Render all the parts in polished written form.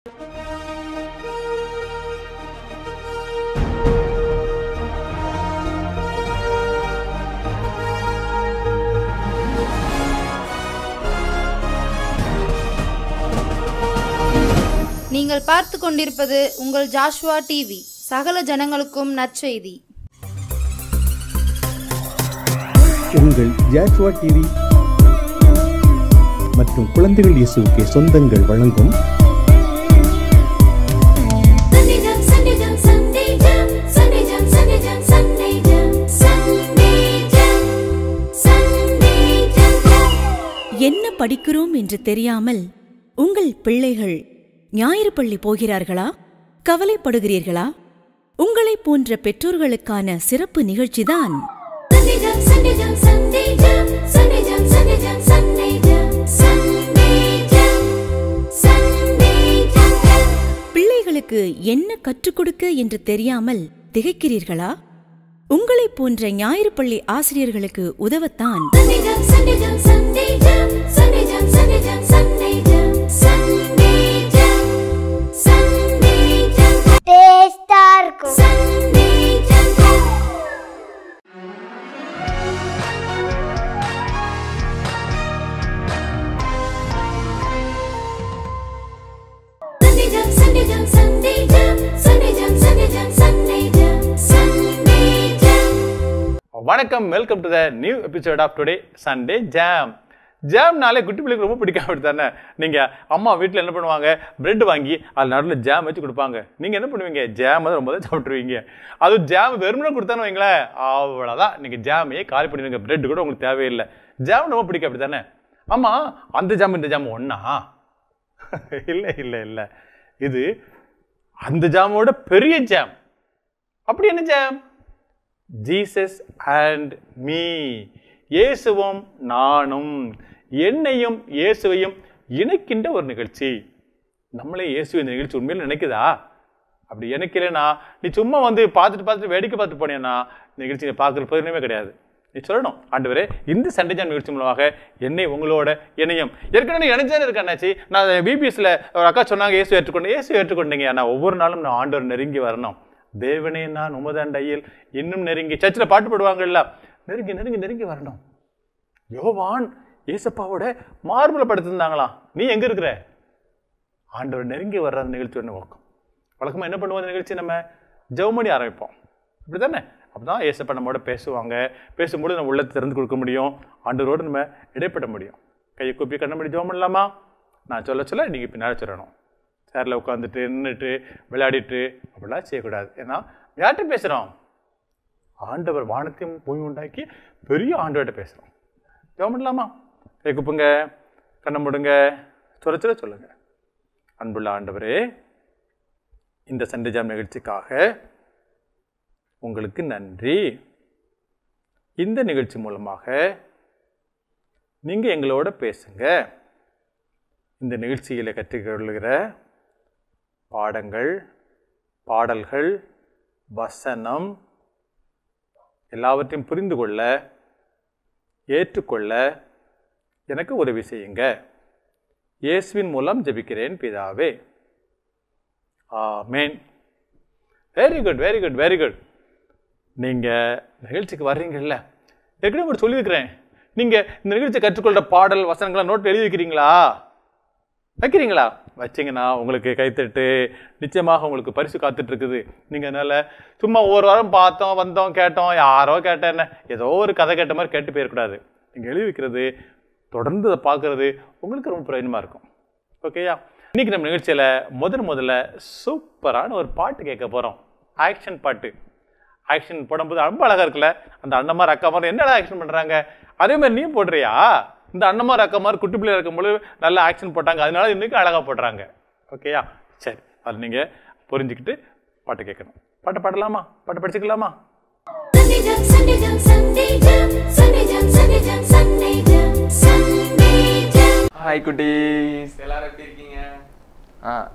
நீங்கள் பார்த்து கொண்டிருப்பது உங்கள் ஜாஷ்வா டிவி, சகல ஜனங்களுக்கும் நற்செய்தி. உங்கள் ஜாஷ்வா டிவி மற்றும் குழந்தைகள் இயேசுவுக்கு சொந்தங்கள் வழங்கும் என்ன படிக்கிறோம் என்று தெரியாமல் உங்கள் பிள்ளைகள் ஞாயிறு பள்ளி போகிறார்களா? கவலைப்படுகிறீர்களா? உங்களை போன்ற பெற்றோர்களுக்கான சிறப்பு நிகழ்ச்சிதான் பிள்ளைகளுக்கு என்ன கற்றுக் கொடுக்க என்று தெரியாமல் திகைக்கிறீர்களா? உங்களை போன்ற ஞாயிறு பள்ளி ஆசிரியர்களுக்கு உதவத்தான் வணக்கம், welcome to the new episode of today Sunday jam. ஜாம்னாலே குட்டி பிள்ளைக்கு ரொம்ப பிடிக்காம அப்படி தானே? நீங்கள் அம்மா வீட்டில் என்ன பண்ணுவாங்க, பிரெட் வாங்கி அதில் நடுவில் ஜாம் வச்சு கொடுப்பாங்க. நீங்கள் என்ன பண்ணுவீங்க? ஜாம் தான் ரொம்ப தான் சாப்பிட்ருவீங்க. அதுவும் ஜாம் வெறுமனே கொடுத்தானு வைங்களேன், அவ்வளோதான், நீங்கள் ஜாமையே காலி பண்ணிடுவீங்க. பிரெட் கூட உங்களுக்கு தேவையில்லை. ஜாம் ரொம்ப பிடிக்கும் அப்படி தானே? ஆமாம், அந்த ஜாம் இந்த ஜாம் ஒன்றா? இல்லை இல்லை இல்லை, இது அந்த ஜாமோட பெரிய ஜாம். அப்படி என்ன ஜாம்? ஜீசஸ் அண்ட் மீ, இயேசுவும் நானும், என்னையும் இயேசுவையும் இணைக்கின்ற ஒரு நிகழ்ச்சி. நம்மளே இயேசு இந்த நிகழ்ச்சி உண்மையில நினைக்குதா? அப்படி இணைக்கிறேன்னா நீ சும்மா வந்து பார்த்துட்டு வேடிக்கை பார்த்து போனேன்னா நிகழ்ச்சி நீ பார்க்குற பிரயோஜனமே கிடையாது. நீ சொல்லணும், ஆண்டவரே இந்த சண்டே ஜாம் நிகழ்ச்சி மூலமாக என்னை உங்களோட இணையம். ஏற்கனவே இணைஞ்சானே இருக்கேன்னாச்சு. நான் பிபிஎஸ்ல ஒரு அக்கா சொன்னாங்க, இயேசு ஏற்றுக்கொண்டீங்க. ஆனால் ஒவ்வொரு நாளும் நான் ஆண்டவர் நெருங்கி வரணும். தேவனே நான் உமதண்டையில் இன்னும் நெருங்கி, சர்ச்சில் பாட்டு பாடுவாங்கல்ல, நெருங்கி நெருங்கி நெருங்கி வரணும். யோவான் ஏசப்பாவோட மார்பில் படுத்திருந்தாங்களாம். நீ எங்க இருக்கிற? ஆண்டவர் நெருங்கி வர்ற நிகழ்ச்சி ஒன்று நோக்கம். வழக்கமாக என்ன பண்ணுவோம், அந்த நிகழ்ச்சி நம்ம ஜெபம் பண்ணி ஆரம்பிப்போம், அப்படி தானே? அப்படிதான் ஏசப்பா நம்மோட பேசுவாங்க. பேசும்போது நம்ம உள்ளத்தை திறந்து கொடுக்க முடியும், ஆண்டவரோடு நம்ம இடைப்பட முடியும். கையை கூப்பி கண்ண முடி ஜெபம் பண்ணலாமா? நான் சொல்ல நீங்கள் பின்னாடி சொல்லணும். சேரில் உட்காந்துட்டு நின்றுட்டு விளையாடிட்டு அப்படிலாம் செய்யக்கூடாது. ஏன்னா யார்கிட்ட பேசுகிறோம்? ஆண்டவர் வானத்தையும் பூமி உண்டாக்கி பெரிய ஆண்டவர்கிட்ட பேசுகிறோம். ஜெபம் பண்ணலாமா? கை கூப்புங்க, கண்ணை மூடுங்க, சொல்லுங்க. அன்புள்ள ஆண்டவரே, இந்த சண்டே ஜாம் நிகழ்ச்சிக்காக உங்களுக்கு நன்றி. இந்த நிகழ்ச்சி மூலமாக நீங்கள் எங்களோட பேசுங்க. இந்த நிகழ்ச்சியில் கற்றுக்கொள்கிற பாடங்கள், பாடல்கள், வசனம் எல்லாவற்றையும் புரிந்து கொள்ள, ஏற்றுக்கொள்ள எனக்கு உதவி செய்யுங்க. இயேசுவின் மூலம் ஜெபிக்கிறேன் பிதாவே, amen. Very good very good very good. நீங்கள் நிகழ்ச்சிக்கு வர்றீங்கல்ல, ஏற்கனவே உங்களுக்கு சொல்லியிருக்கிறேன், நீங்கள் இந்த நிகழ்ச்சியை கற்றுக்கொள்கிற பாடல் வசனங்கள்லாம் நோட்டில் எழுதி வைக்கிறீங்களா? வச்சிங்கன்னா உங்களுக்கு கைத்தட்டு நிச்சயமாக உங்களுக்கு பரிசு காத்துட்டு இருக்குது. நீங்கள் அதனால் சும்மா ஒரு வாரம் பார்த்தோம் வந்தோம் கேட்டோம், யாரோ கேட்டேன்னு ஏதோ ஒரு கதை கேட்ட மாதிரி கேட்டு போயிடக்கூடாது. நீங்கள் எழுதி வைக்கிறது, தொடர்ந்து அதை பார்க்குறது உங்களுக்கு ரொம்ப பிரயோஜனமாக இருக்கும். ஓகேயா? இன்றைக்கி நம்ம நிகழ்ச்சியில் முதல்ல சூப்பரான ஒரு பாட்டு கேட்க போகிறோம். ஆக்ஷன் பாட்டு. ஆக்ஷன் போடும்போது ரொம்ப அழகாக இருக்குல்ல, அந்த அண்ணமார் அக்கா மாதிரி என்னடா ஆக்ஷன் பண்ணுறாங்க, அதே மாதிரி நீ போடுறியா? இந்த அண்ணமார் அக்கா மாதிரி குட்டி பிள்ளையா இருக்கும்போது நல்லா ஆக்ஷன் போட்டாங்க, அதனால இன்னைக்கு அழகாக போடுறாங்க. ஓகேயா? சரி, அது நீங்கள் புரிஞ்சுக்கிட்டு பாட்டு கேட்கணும். பாட்டு பாடலாமா? பாட்டு படிச்சுக்கலாமா? ஹாய் குட்டீஸ், எல்லாரும் எப்படி இருக்கீங்க?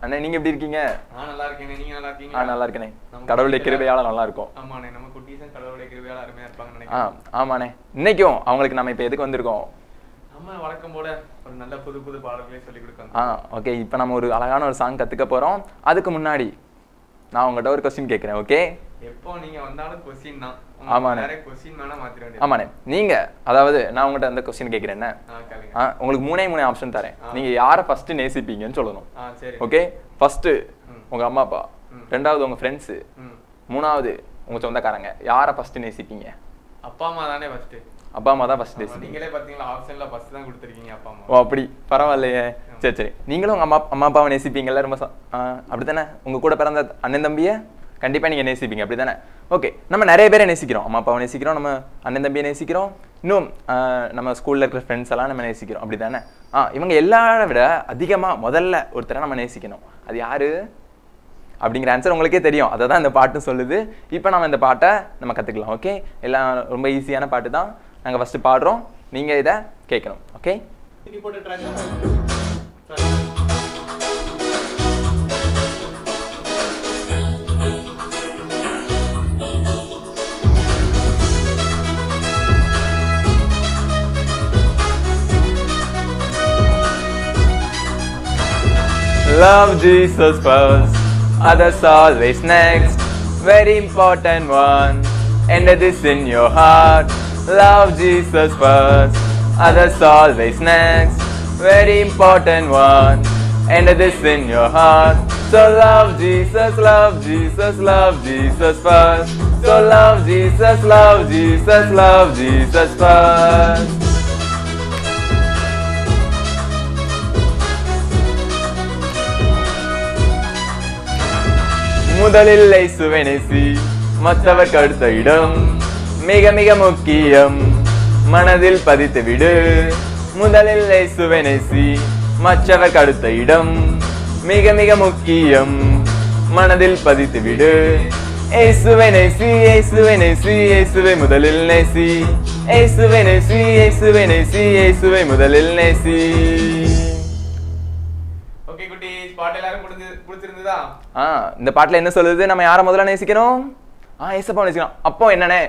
அண்ணா நீங்க எப்படி இருக்கீங்க? நல்லா இருக்கேன். நீங்க நல்லா இருக்கீங்க? நல்லா இருக்கேனே. கடவுளுடைய கிருபையால நல்லா இருக்கும். ஆமாண்ணே, நம்ம குட்டீஸும் கடவுளுடைய கிருபையால அருமையா இருப்பாங்கன்னு நினைக்கிறேன். ஆமாண்ணே. இன்னைக்கும் அவங்களுக்கு நம்ம இப்ப எதுக்கு வந்திருக்கோம்? நம்ம வழக்கம் போல ஒரு நல்ல புது புது பாடல்களை சொல்லி கொடுக்கணும். ஓகே, இப்போ நம்ம ஒரு அழகான ஒரு சாங் கற்றுக்க போகிறோம். அதுக்கு முன்னாடி நான் உங்கள்கிட்ட ஒரு கொஸ்டின் கேட்குறேன். ஓகே, எப்போ நீங்க வந்தாலும் கொஸ்டின் தான். ஆமாண்ணே. நிறைய கொஸ்டின் வேணா மாத்திர வேண்டியது. ஆமாண்ணே, நீங்கள் அதாவது நான் உங்கள்கிட்ட அந்த கொஸ்டின் கேட்குறேன். என்ன உங்களுக்கு மூணே ஆப்ஷன் தரேன். நீங்கள் யாரை ஃபஸ்ட்டு நேசிப்பீங்கன்னு சொல்லணும். சரி. ஓகே, ஃபஸ்ட்டு உங்கள் அம்மா அப்பா, ரெண்டாவது உங்கள் ஃப்ரெண்ட்ஸு, மூணாவது உங்கள் சொந்தக்காரங்க. யாரை ஃபஸ்ட்டு நேசிப்பீங்க? அப்பா அம்மா தானே ஃபர்ஸ்ட். அப்பா அம்மா தான் ஃபர்ஸ்ட் நேசிப்பீங்க. நீங்களே பாத்தீங்களா ஆப்ஷன்ல ஃபர்ஸ்ட் தான் கொடுத்துருக்கீங்க அப்பா அம்மா. ஓ அப்படி, பரவாயில்லையே. சரி சரி, நீங்களும் உங்கள் அம்மா அப்பாவை நேசிப்பீங்கல்ல ரொம்ப அப்படி தானே? உங்கள் கூட பிறந்த அண்ணன் தம்பியை கண்டிப்பாக நீங்கள் நேசிப்பீங்க, அப்படி தானே? ஓகே, நம்ம நிறைய பேரை நேசிக்கிறோம். அம்மா அப்பாவை நேசிக்கிறோம், நம்ம அண்ணன் தம்பியை நேசிக்கிறோம், இன்னும் நம்ம ஸ்கூலில் இருக்கிற ஃப்ரெண்ட்ஸ் எல்லாம் நம்ம நேசிக்கிறோம், அப்படி தானே? இவங்க எல்லாரை விட அதிகமாக முதல்ல ஒருத்தரை நம்ம நேசிக்கணும். அது யாரு அப்படிங்கிற ஆன்சர் உங்களுக்கே தெரியும். அதை தான் இந்த பாட்டு சொல்லுது. இப்போ நம்ம இந்த பாட்டை நம்ம கற்றுக்கலாம். ஓகே, எல்லாம் ரொம்ப ஈஸியான பாட்டு தான். நாங்கள் ஃபஸ்ட்டு பாடுறோம், நீங்கள் இதை கேட்கணும். Okay, Love Jesus first, others always next. Very important one. Enter this in your heart. Love Jesus first, others always next. Very important one. Enter this in your heart. So love Jesus, love Jesus, love Jesus first. So love Jesus, love Jesus, love Jesus first. முதலில் இயேசுவை நேசி, மற்றவர் அடுத்த இடம் மிக மிக முக்கியம், மனதில் பதித்து விடு. முதலில் இயேசுவை நேசி, மற்றவர் அடுத்த இடம் மிக மிக முக்கியம், மனதில் பதித்து விடு. இயேசுவை நேசி, இயேசுவை நேசி, இயேசுவை முதலில் நேசி. இயேசுவை நேசி, இயேசுவை நேசி, இயேசுவை முதலில் நேசி. ஓகே குட்டி, பாட்டு எல்லாரும் பிடிச்சிருந்ததா? இந்த பாட்டுல என்ன சொல்லுது? நம்ம யாரை முதல்ல நேசிக்கணும்? ஏசப்பாவை நேசிக்கணும். அப்போ என்னன்னே,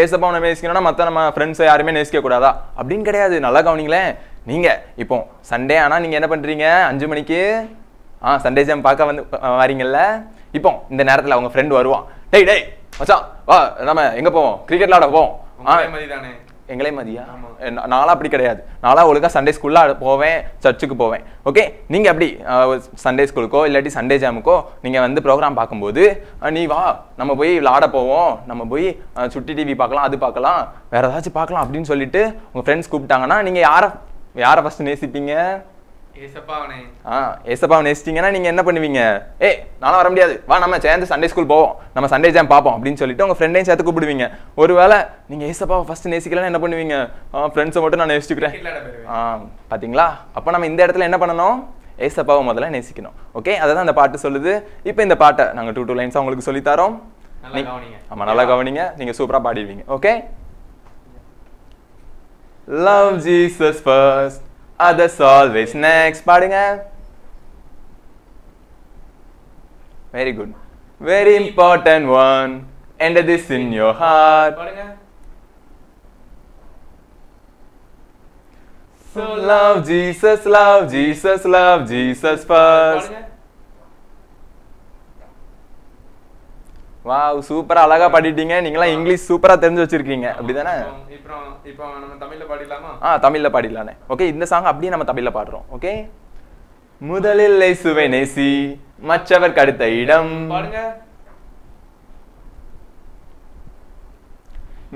ஏசப்பாவை நேசிக்கணும்னா மற்ற நம்ம ஃப்ரெண்ட்ஸை யாருமே நேசிக்க கூடாதா அப்படின்னு கிடையாது. நல்லா கவனிங்களேன். நீங்க இப்போ சண்டே ஆனா நீங்க என்ன பண்றீங்க? 5 மணிக்கு சண்டே ஜாம் பார்க்க வந்து வாரீங்கல்ல. இப்போ இந்த நேரத்துல அவங்க ஃப்ரெண்ட் வருவான். டேய் டேய் மச்சான் வா, நம்ம எங்க போவோம்? கிரிக்கெட் விளையாட போவோம். எங்களே மதியா? நானும் அப்படி கிடையாது. நானும் ஒழுங்கா சண்டே ஸ்கூல்ல போவேன், சர்ச்சுக்கு போவேன். ஓகே, நீங்க அப்படி சண்டே ஸ்கூலுக்கோ இல்லாட்டி சண்டே ஜாமுக்கோ நீங்க வந்து ப்ரோக்ராம் பார்க்கும்போது நீ வா நம்ம போய் விளையாட போவோம், நம்ம போய் சுட்டி டிவி பார்க்கலாம், அது பார்க்கலாம், வேற ஏதாச்சும் பார்க்கலாம் அப்படின்னு சொல்லிட்டு உங்க ஃப்ரெண்ட்ஸ் கூப்பிட்டாங்கன்னா நீங்க யாரை ஃபர்ஸ்ட் நேசிப்பீங்க? ஏசப்பாவை நேசிட்டீங்கன்னா நீங்க என்ன பண்ணுவீங்க? நானும் வர முடியாது, வா நம்ம சேர்ந்து சண்டே ஸ்கூல் போவோம், நம்ம சண்டே ஜாம் பார்ப்போம் அப்படின்னு சொல்லிட்டு உங்க ஃப்ரெண்டையும் சேர்த்து கூப்பிடுவீங்க. ஒருவேளை நீங்க ஏசப்பாவை ஃபர்ஸ்ட் நேசிக்கலாம் என்ன பண்ணுவீங்க? ஃப்ரெண்ட்ஸை மட்டும் நான் நேசிச்சுக்கிறேன். பாத்தீங்களா? அப்ப நம்ம இந்த இடத்துல என்ன பண்ணணும்? ஏசப்பாவை முதல்ல நேசிக்கணும். ஓகே, அதை தான் இந்த பாட்டு சொல்லுது. இப்போ இந்த பாட்டை நாங்க 2 லைன்ஸா உங்களுக்கு சொல்லி தரோம். ஆமா, நல்லா கவனிங்க, நீங்க சூப்பரா பாடிடுவீங்க. Okay, Love Jesus first, others always next. பாடுங்க. Very good. Very important one. Enter this in your heart. பாடுங்க. So love Jesus, love Jesus, love Jesus first. பாடுங்க. வாவ், சூப்பரா அழகா பாடிட்டீங்க. நீங்களாம் இங்கிலீஷ் சூப்பரா தெரிஞ்சு வச்சிருக்கீங்க, அப்படிதானே? இப்போ நம்ம தமிழ்ல பாடிடலாமா? தமிழ்ல பாடிடலானே. ஓகே, இந்த சாங் அப்படியே நம்ம தமிழ்ல பாடுறோம். ஓகே, முதலில் இயேசுவை நேசி, மற்றவர் அடுத்த இடம் பாடுங்க.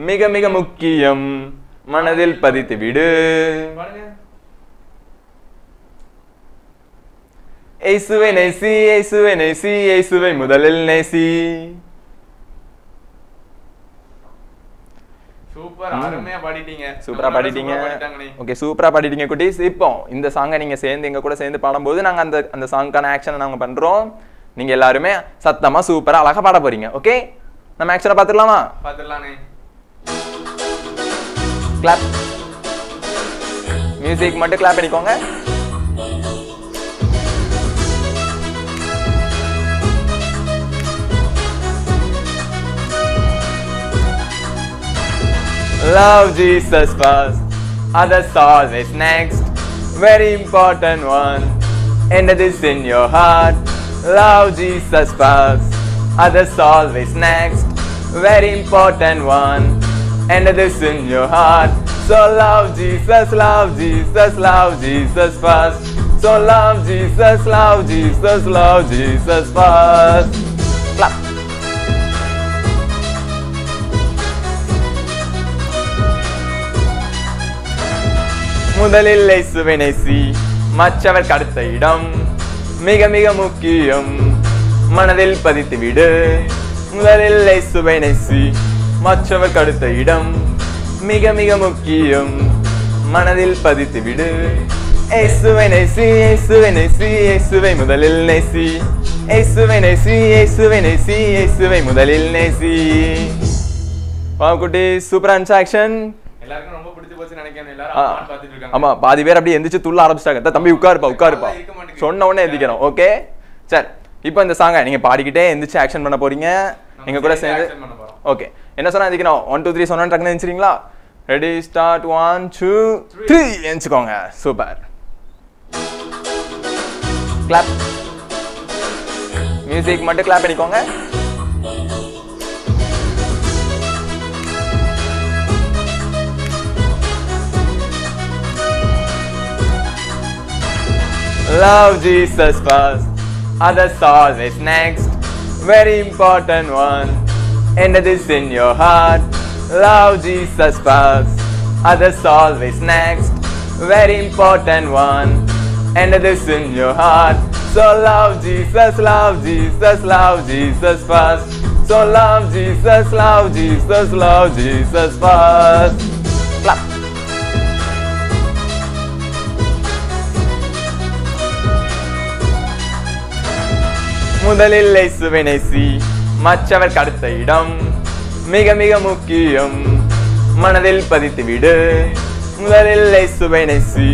மிக மிக முக்கியம், மனதில் பதித்து விடு. பாடுங்க. இயேசுவை நேசி, இயேசுவை நேசி, இயேசுவை முதலில் நேசி. சூப்பர், அருமையா பாடிட்டீங்க. சூப்பரா பாடிட்டீங்க. ஓகே, சூப்பரா பாடிட்டீங்க குட்டீஸ். இப்போ இந்த சாங்கை நீங்க சேர்ந்து எங்க கூட சேர்ந்து பாடும்போது நாங்க அந்த சாங்கான ஆக்ஷனை நாங்க பண்றோம். நீங்க எல்லாருமே சத்தமா சூப்பரா அழகா பாட போறீங்க. ஓகே, நம்ம ஆக்ஷனை பாத்துடலாமா? பாத்துடலானே. கிளாப். மியூசிக் மட்டும் கிளாப் பண்ணிக்கோங்க. Love Jesus first, others always next. very important one. Enter this in your heart. Love Jesus first, others always next. Very important one. Enter this in your heart. So love Jesus, love Jesus, love Jesus first. So love Jesus, love Jesus, love Jesus first. Clap. முதலில் இயேசுவை நேசி, மற்றவர் அடுத்த இடம். மிக மிக முக்கியம், மனதில் பதித்து விடு. முதலில் இயேசுவை நேசி, மற்றவர் அடுத்த இடம். மிக மிக முக்கியம், மனதில் பதித்து விடு. இயேசுவை நேசி, இயேசுவை நேசி, இயேசுவை முதலில் நேசி. இயேசுவை நேசி, இயேசுவை நேசி, இயேசுவை முதலில் நேசி. வாவ் குட்டி, சூப்பரா இருந்துச்சு ஆக்ஷன். எல்லாருக்கும் ரொம்ப பிடிச்சு போச்சு நினைக்கிறேன். எல்லாரும் பார்த்துட்டு இருக்காங்க. ஆமா, பாதி பேர் அப்படியே எந்திரிச்சு துள்ள ஆரம்பிச்சிட்டாங்க. தம்பி உட்காருப்பா சொன்ன உடனே எந்திரிக்கணும். ஓகே சரி, இப்போ இந்த சாங்கை நீங்க பாடிக்கிட்டே எந்திரிச்சு ஆக்ஷன் பண்ண போறீங்க. நீங்க கூட சேர்ந்து ஓகே என்ன சொன்னா எந்திரிக்கணும். 1 2 3 சொன்னா டக்குன்னு எந்திரிச்சிங்களா? ரெடி ஸ்டார்ட் 1 2 3 எந்திரிச்சுக்கோங்க. சூப்பர். கிளாப். மியூசிக் மட்டும் கிளாப் பண்ணிக்கோங்க. Love Jesus first, others always next. Very important one. Enter this in your heart. Love Jesus first, others always next. Very important one. Enter this in your heart. So love Jesus, love Jesus, love Jesus first. So love Jesus, love Jesus, love Jesus first. Clap. முதலில் இயேசுவை நேசி, மற்றவர் அடுத்த இடம். மிக மிக முக்கியம், மனதில் பதித்து விடு. முதலில் இயேசுவை நேசி,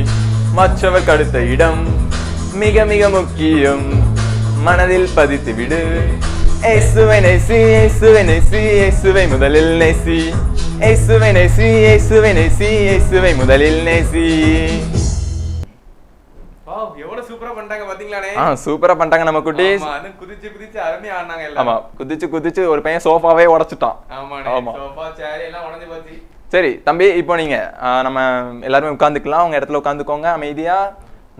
மற்றவர் அடுத்த இடம். மிக மிக முக்கியம், மனதில் பதித்து விடு. இயேசுவை நேசி, இயேசுவை நேசி, இயேசுவை முதலில் நேசி. இயேசுவை நேசி, இயேசுவை நேசி, இயேசுவை முதலில் நேசி. எவ்வளவு சூப்பரா பண்ணிட்டாங்க பாத்தீங்களானே? சூப்பரா பண்ணிட்டாங்க நம்ம குட்டீஸ். ஆமா, குதிச்சு குதிச்சு அருமையா ஆடுனாங்க எல்லாம். ஆமா, குதிச்சு குதிச்சு ஒரு பையன் சோஃபாவே உடைச்சிட்டான். ஆமா, சோஃபா சேர் எல்லாம் உடைஞ்சு போச்சு. சரி தம்பி, இப்போ நீங்க நம்ம எல்லாரும் உட்கார்ந்துக்கலாம். உங்க இடத்துல உட்கார்ந்துக்கோங்க அமைதியா.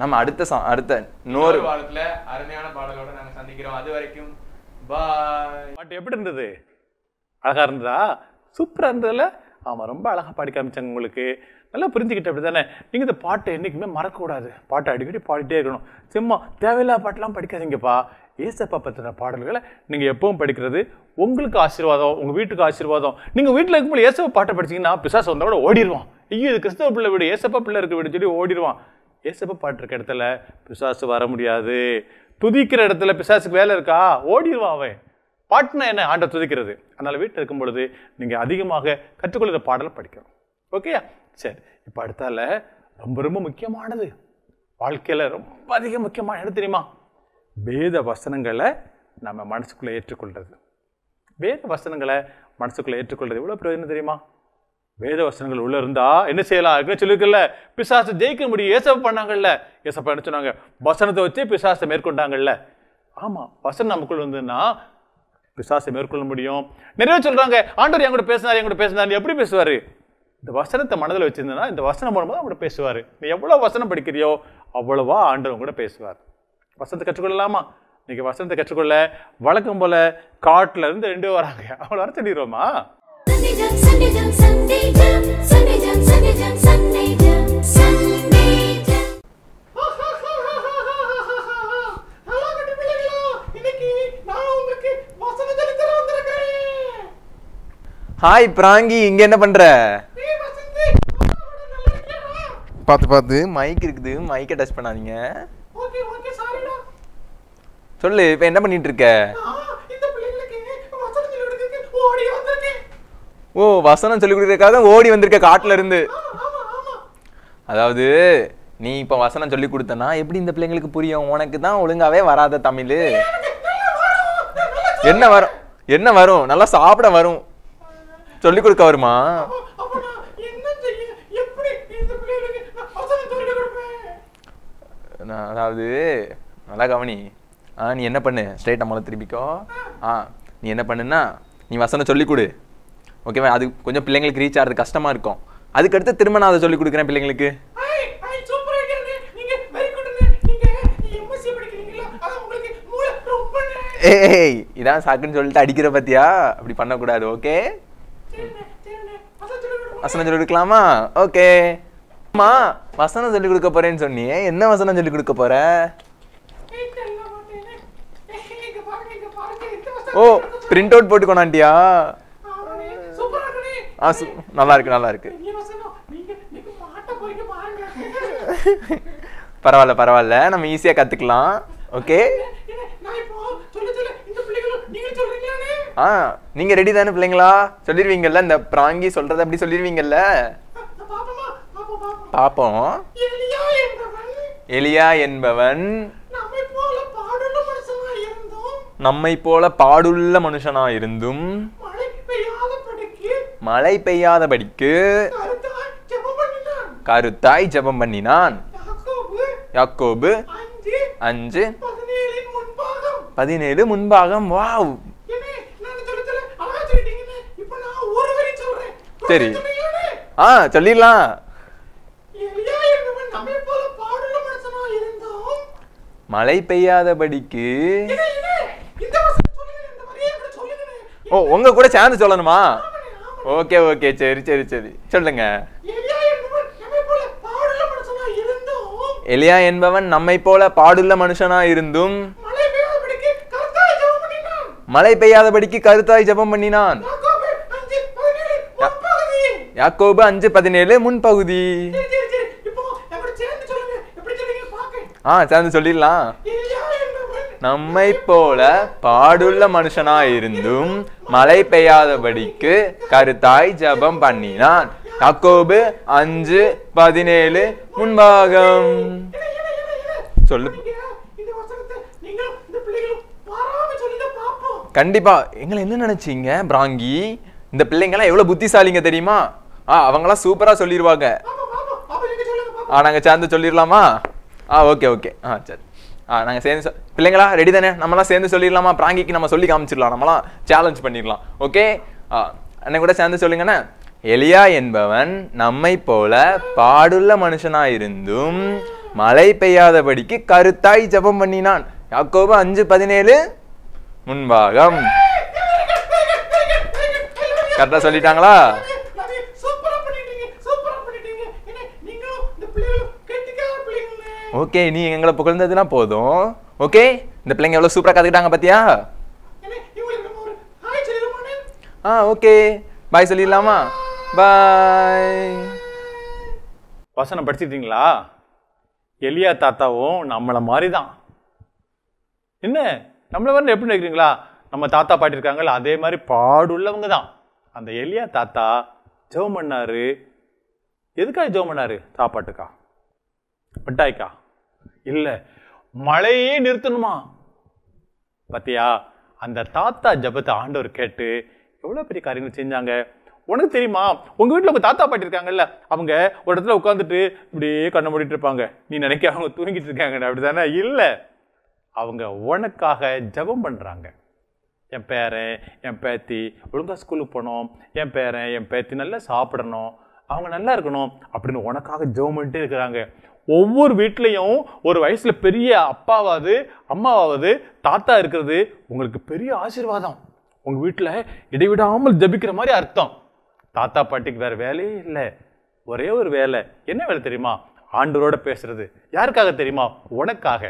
நம்ம அடுத்த இன்னொரு வாரத்துல அருமையான பாடலோட நாங்க சந்திக்கிறோம். அது வரைக்கும் பாய். பாட்டு எப்படி இருந்தது? அழகா இருந்ததா? சூப்பரா இருந்ததுல? ஆமா, ரொம்ப அழகா பாடி காமிச்சாங்க. உங்களுக்கு நல்லா புரிஞ்சுக்கிட்ட அப்படி தானே? நீங்கள் இந்த பாட்டை என்றைக்குமே மறக்கக்கூடாது. பாட்டை அடிக்கடி பாடிட்டே இருக்கணும். சும்மா தேவையில்லாத பாட்டெல்லாம் படிக்காதீங்கப்பா. ஏசப்பா பற்றின பாடல்களை நீங்கள் எப்பவும் படிக்கிறது உங்களுக்கு ஆசீர்வாதம், உங்கள் வீட்டுக்கு ஆசீர்வாதம். நீங்கள் வீட்டில் இருக்கும்போது ஏசப்பா பாட்டை படிச்சிங்கன்னா பிசாசு வந்தால் கூட ஓடிடுவான். ஐயோ இது கிறிஸ்தவ பிள்ளை வீடு, ஏசப்பா பிள்ளை இருக்க வீடு சொல்லி ஓடிடுவான். ஏசப்பா பாட்டு இருக்க இடத்துல பிசாசு வர முடியாது. துதிக்கிற இடத்துல பிசாசுக்கு வேலை இருக்கா? ஓடிடுவான் அவன். பாட்டுனா என்ன? ஆண்டை துதிக்கிறது. அதனால் வீட்டில் இருக்கும் பொழுது நீங்கள் அதிகமாக கற்றுக்கொள்கிற பாடலை படிக்கணும். ஓகேயா? சரி, இப்போ அடுத்தால ரொம்ப ரொம்ப முக்கியமானது, வாழ்க்கையில் ரொம்ப அதிக முக்கியமான இடம் தெரியுமா? வேத வசனங்களை நம்ம மனசுக்குள்ளே ஏற்றுக்கொள்றது. வேத வசனங்களை மனசுக்குள்ளே ஏற்றுக்கொள்றது எவ்வளோ பிரயோஜனம் தெரியுமா? வேத வசனங்கள் உள்ள இருந்தா என்ன செய்யலாம்? இருக்குன்னு சொல்லியிருக்கல, பிசாசை ஜெயிக்க முடியும். ஏசப்பா பண்ணாங்கல்ல. ஏசப்பா என்ன சொன்னாங்க? வசனத்தை வச்சு பிசாசை மேற்கொண்டாங்கல்ல. ஆமாம், வசனம் நமக்குள்ள இருந்ததுன்னா பிசாசை மேற்கொள்ள முடியும். நிறைய சொல்றாங்க, ஆண்டவர் என் கூட பேசினார். எப்படி பேசுவாரு? இந்த வசனத்தை மனதில் வச்சிருந்தா இந்த வசனம் மூலமாக அவங்க பேசுவார். நீ எவ்வளோ வசனம் படிக்கிறியோ அவ்வளவா ஆண்டவங்க கூட பேசுவார். வசனத்தை கற்றுக்கொள்ளலாமா? நீங்கள் வசனத்தை கற்றுக்கொள்ள வழக்கம் போல காட்டில் இருந்து 2 வராங்க. அவங்கள வர சொல்லிடுவோமா? ஹாய் பிராங்கி, இங்க என்ன பண்ற? பார்த்து மைக் இருக்குது, மைக்கை டச் பண்ணாதீங்க. சொல்லு, இப்ப என்ன பண்ணிட்டு இருக்க? ஓ, வசனம் சொல்லி கொடுக்கறதுக்காக ஓடி வந்திருக்க காட்டுல இருந்து. அதாவது நீ இப்ப வசனம் சொல்லி கொடுத்தனா எப்படி இந்த பிள்ளைங்களுக்கு புரியும்? உனக்கு தான் ஒழுங்காவே வராத தமிழ். என்ன வரும்? நல்லா சாப்பிட வரும், சொல்லி கொடுக்க வருமா? அதாவது நல்லா கவனி. நீ என்ன பண்ணு, ஸ்ட்ரைட்டாக முதல்ல திரும்பிக்கோ. நீ என்ன பண்ணுன்னா, நீ வசனம் சொல்லிக் கொடு, ஓகேவா? அது கொஞ்சம் பிள்ளைங்களுக்கு ரீச் ஆகிறது கஷ்டமாக இருக்கும். அதுக்கடுத்து திரும்ப நான் அதை சொல்லிக் கொடுக்குறேன் பிள்ளைங்களுக்கு. ஏய், இதான் சாக்குன்னு சொல்லிட்டு அடிக்கிற பத்தியா? அப்படி பண்ணக்கூடாது, ஓகே? வசனம் சொல்லி கொடுக்கலாமா? ஓகே. அம்மா வசனம் சொல்லி கொடுக்க போறேன்னு சொன்னியே, என்ன வசனம் சொல்லி கொடுக்க போற? ஓ, பிரிண்ட் அவுட் போட்டு கொண்டாண்டியா? நல்லா இருக்கு, நல்லா இருக்கு. பரவாயில்ல பரவாயில்ல, நம்ம ஈஸியா கத்துக்கலாம். ஓகே, நீங்க ரெடி தானே பிள்ளைங்களா? சொல்லிருவீங்கல்ல, இந்த பிராங்கி சொல்றத அப்படி சொல்லிருவீங்கல்ல? பாப்போம். எலியா என்பவன் நம்மை போல பாடுள்ள மனுஷனா இருந்தும் மழை பெய்யாதபடிக்கு கருத்தாய் ஜெபம் பண்ணினான். யாக்கோபு 5:17 முன்பாகம். வாவ், சரி, சொல்லிடலாம். மழை பெய்யாதபடிக்கு. ஓ, உங்க கூட சேர்ந்து சொல்லணுமா? ஓகே ஓகே, சரி சரி சரி, சொல்லுங்க. எலியா என்பவன் நம்மை போல பாடுள்ள மனுஷனா இருந்தும் மழை பெய்யாதபடிக்கு கருத்தாய் ஜெபம் பண்ணினான். யாக்கோபு 5:17 முன்பகுதி. சேர்ந்து சொல்லிடலாம். நம்மை போல பாடுள்ள மனுஷனா இருந்தும் மழை பெய்யாதபடிக்கு கருத்தாய் ஜெபம் பண்ணினான். யாக்கோபு 5:17 முன்பாகம். சொல்லு. கண்டிப்பா. எங்களை என்ன நினைச்சீங்க பிராங்கி? இந்த பிள்ளைங்கெல்லாம் எவ்வளவு புத்திசாலிங்க தெரியுமா? அவங்களாம் சூப்பரா சொல்லிடுவாங்க. நாங்க சேர்ந்து சொல்லிடலாமா? ஓகே ஓகே, சரி. நாங்க சேர்ந்து பிள்ளைங்களா ரெடி தானே? நம்மளாம் சேர்ந்து சொல்லிடலாமா? பிராங்கிக்கு நம்ம சொல்லி காமிச்சிடலாம், நம்மளாம் சேலஞ்ச் பண்ணிடலாம். ஓகே, என்ன கூட சேர்ந்து சொல்லுங்கண்ணே. எலியா என்பவன் நம்மை போல பாடுள்ள மனுஷனா இருந்தும் மழை பெய்யாதபடிக்கு கருத்தாய் ஜெபம் பண்ணினான். யாக்கோபு 5:17 முன்பாகம். கரெக்டா சொல்லிட்டாங்களா? ஓகே, நீ எங்களை புகழ்ந்ததுனா போதும். ஓகே, இந்த பிள்ளைங்க எவ்வளவு சூப்பரா கத்துக்கிட்டாங்க பாத்தியா? ஓகே, பாய் சொல்லிடலாமா? பாய். வசனம் படிச்சிட்டீங்களா? எலியா தாத்தாவும் நம்மள மாதிரி தான். என்ன நம்மள மாதிரி எப்படி நினைக்கிறீங்களா? நம்ம தாத்தா பாட்டி இருக்காங்கல்ல, அதே மாதிரி பாடுள்ளவங்க தான். அந்த எலியா தாத்தா ஜெபம் பண்ணாரு. எதுக்காக ஜெபம் பண்ணாரு? சாப்பாட்டுக்கா? மிட்டாய்க்கா? இல்ல, மழையே நிறுத்தணுமா? பாத்தியா, அந்த தாத்தா ஜெபத்தை ஆண்டவர் கேட்டு எவ்வளவு பெரிய காரியங்கள் செஞ்சாங்க. உனக்கு தெரியுமா, உங்க வீட்டுல உங்க தாத்தா பாட்டி இருக்காங்கல்ல, அவங்க ஒரு இடத்துல உட்காந்துட்டு இப்படியே கண்ணை மூடிட்டு இருப்பாங்க. நீ நினைக்க அவங்க தூங்கிட்டு இருக்காங்க, அப்படித்தானே? இல்ல, அவங்க உனக்காக ஜெபம் பண்றாங்க. என் பேரன் என் பேத்தி ஒழுங்கா ஸ்கூலுக்கு போகணும், என் பேரன் என் பேத்தி நல்லா சாப்பிடணும், அவங்க நல்லா இருக்கணும் அப்படின்னு உனக்காக ஜெபம் பண்ணிட்டே இருக்கிறாங்க. ஒவ்வொரு வீட்லையும் ஒரு வயசுல பெரிய அப்பாவாவது அம்மாவாவது தாத்தா இருக்கிறது உங்களுக்கு பெரிய ஆசீர்வாதம். உங்க வீட்டுல இடைவிடாமல் ஜபிக்கிற மாதிரி அர்த்தம். தாத்தா பாட்டிக்கு வேற வேலையே இல்லை, ஒரே ஒரு வேலை. என்ன வேலை தெரியுமா? ஆண்டவரோட பேசுறது. யாருக்காக தெரியுமா? உனக்காக.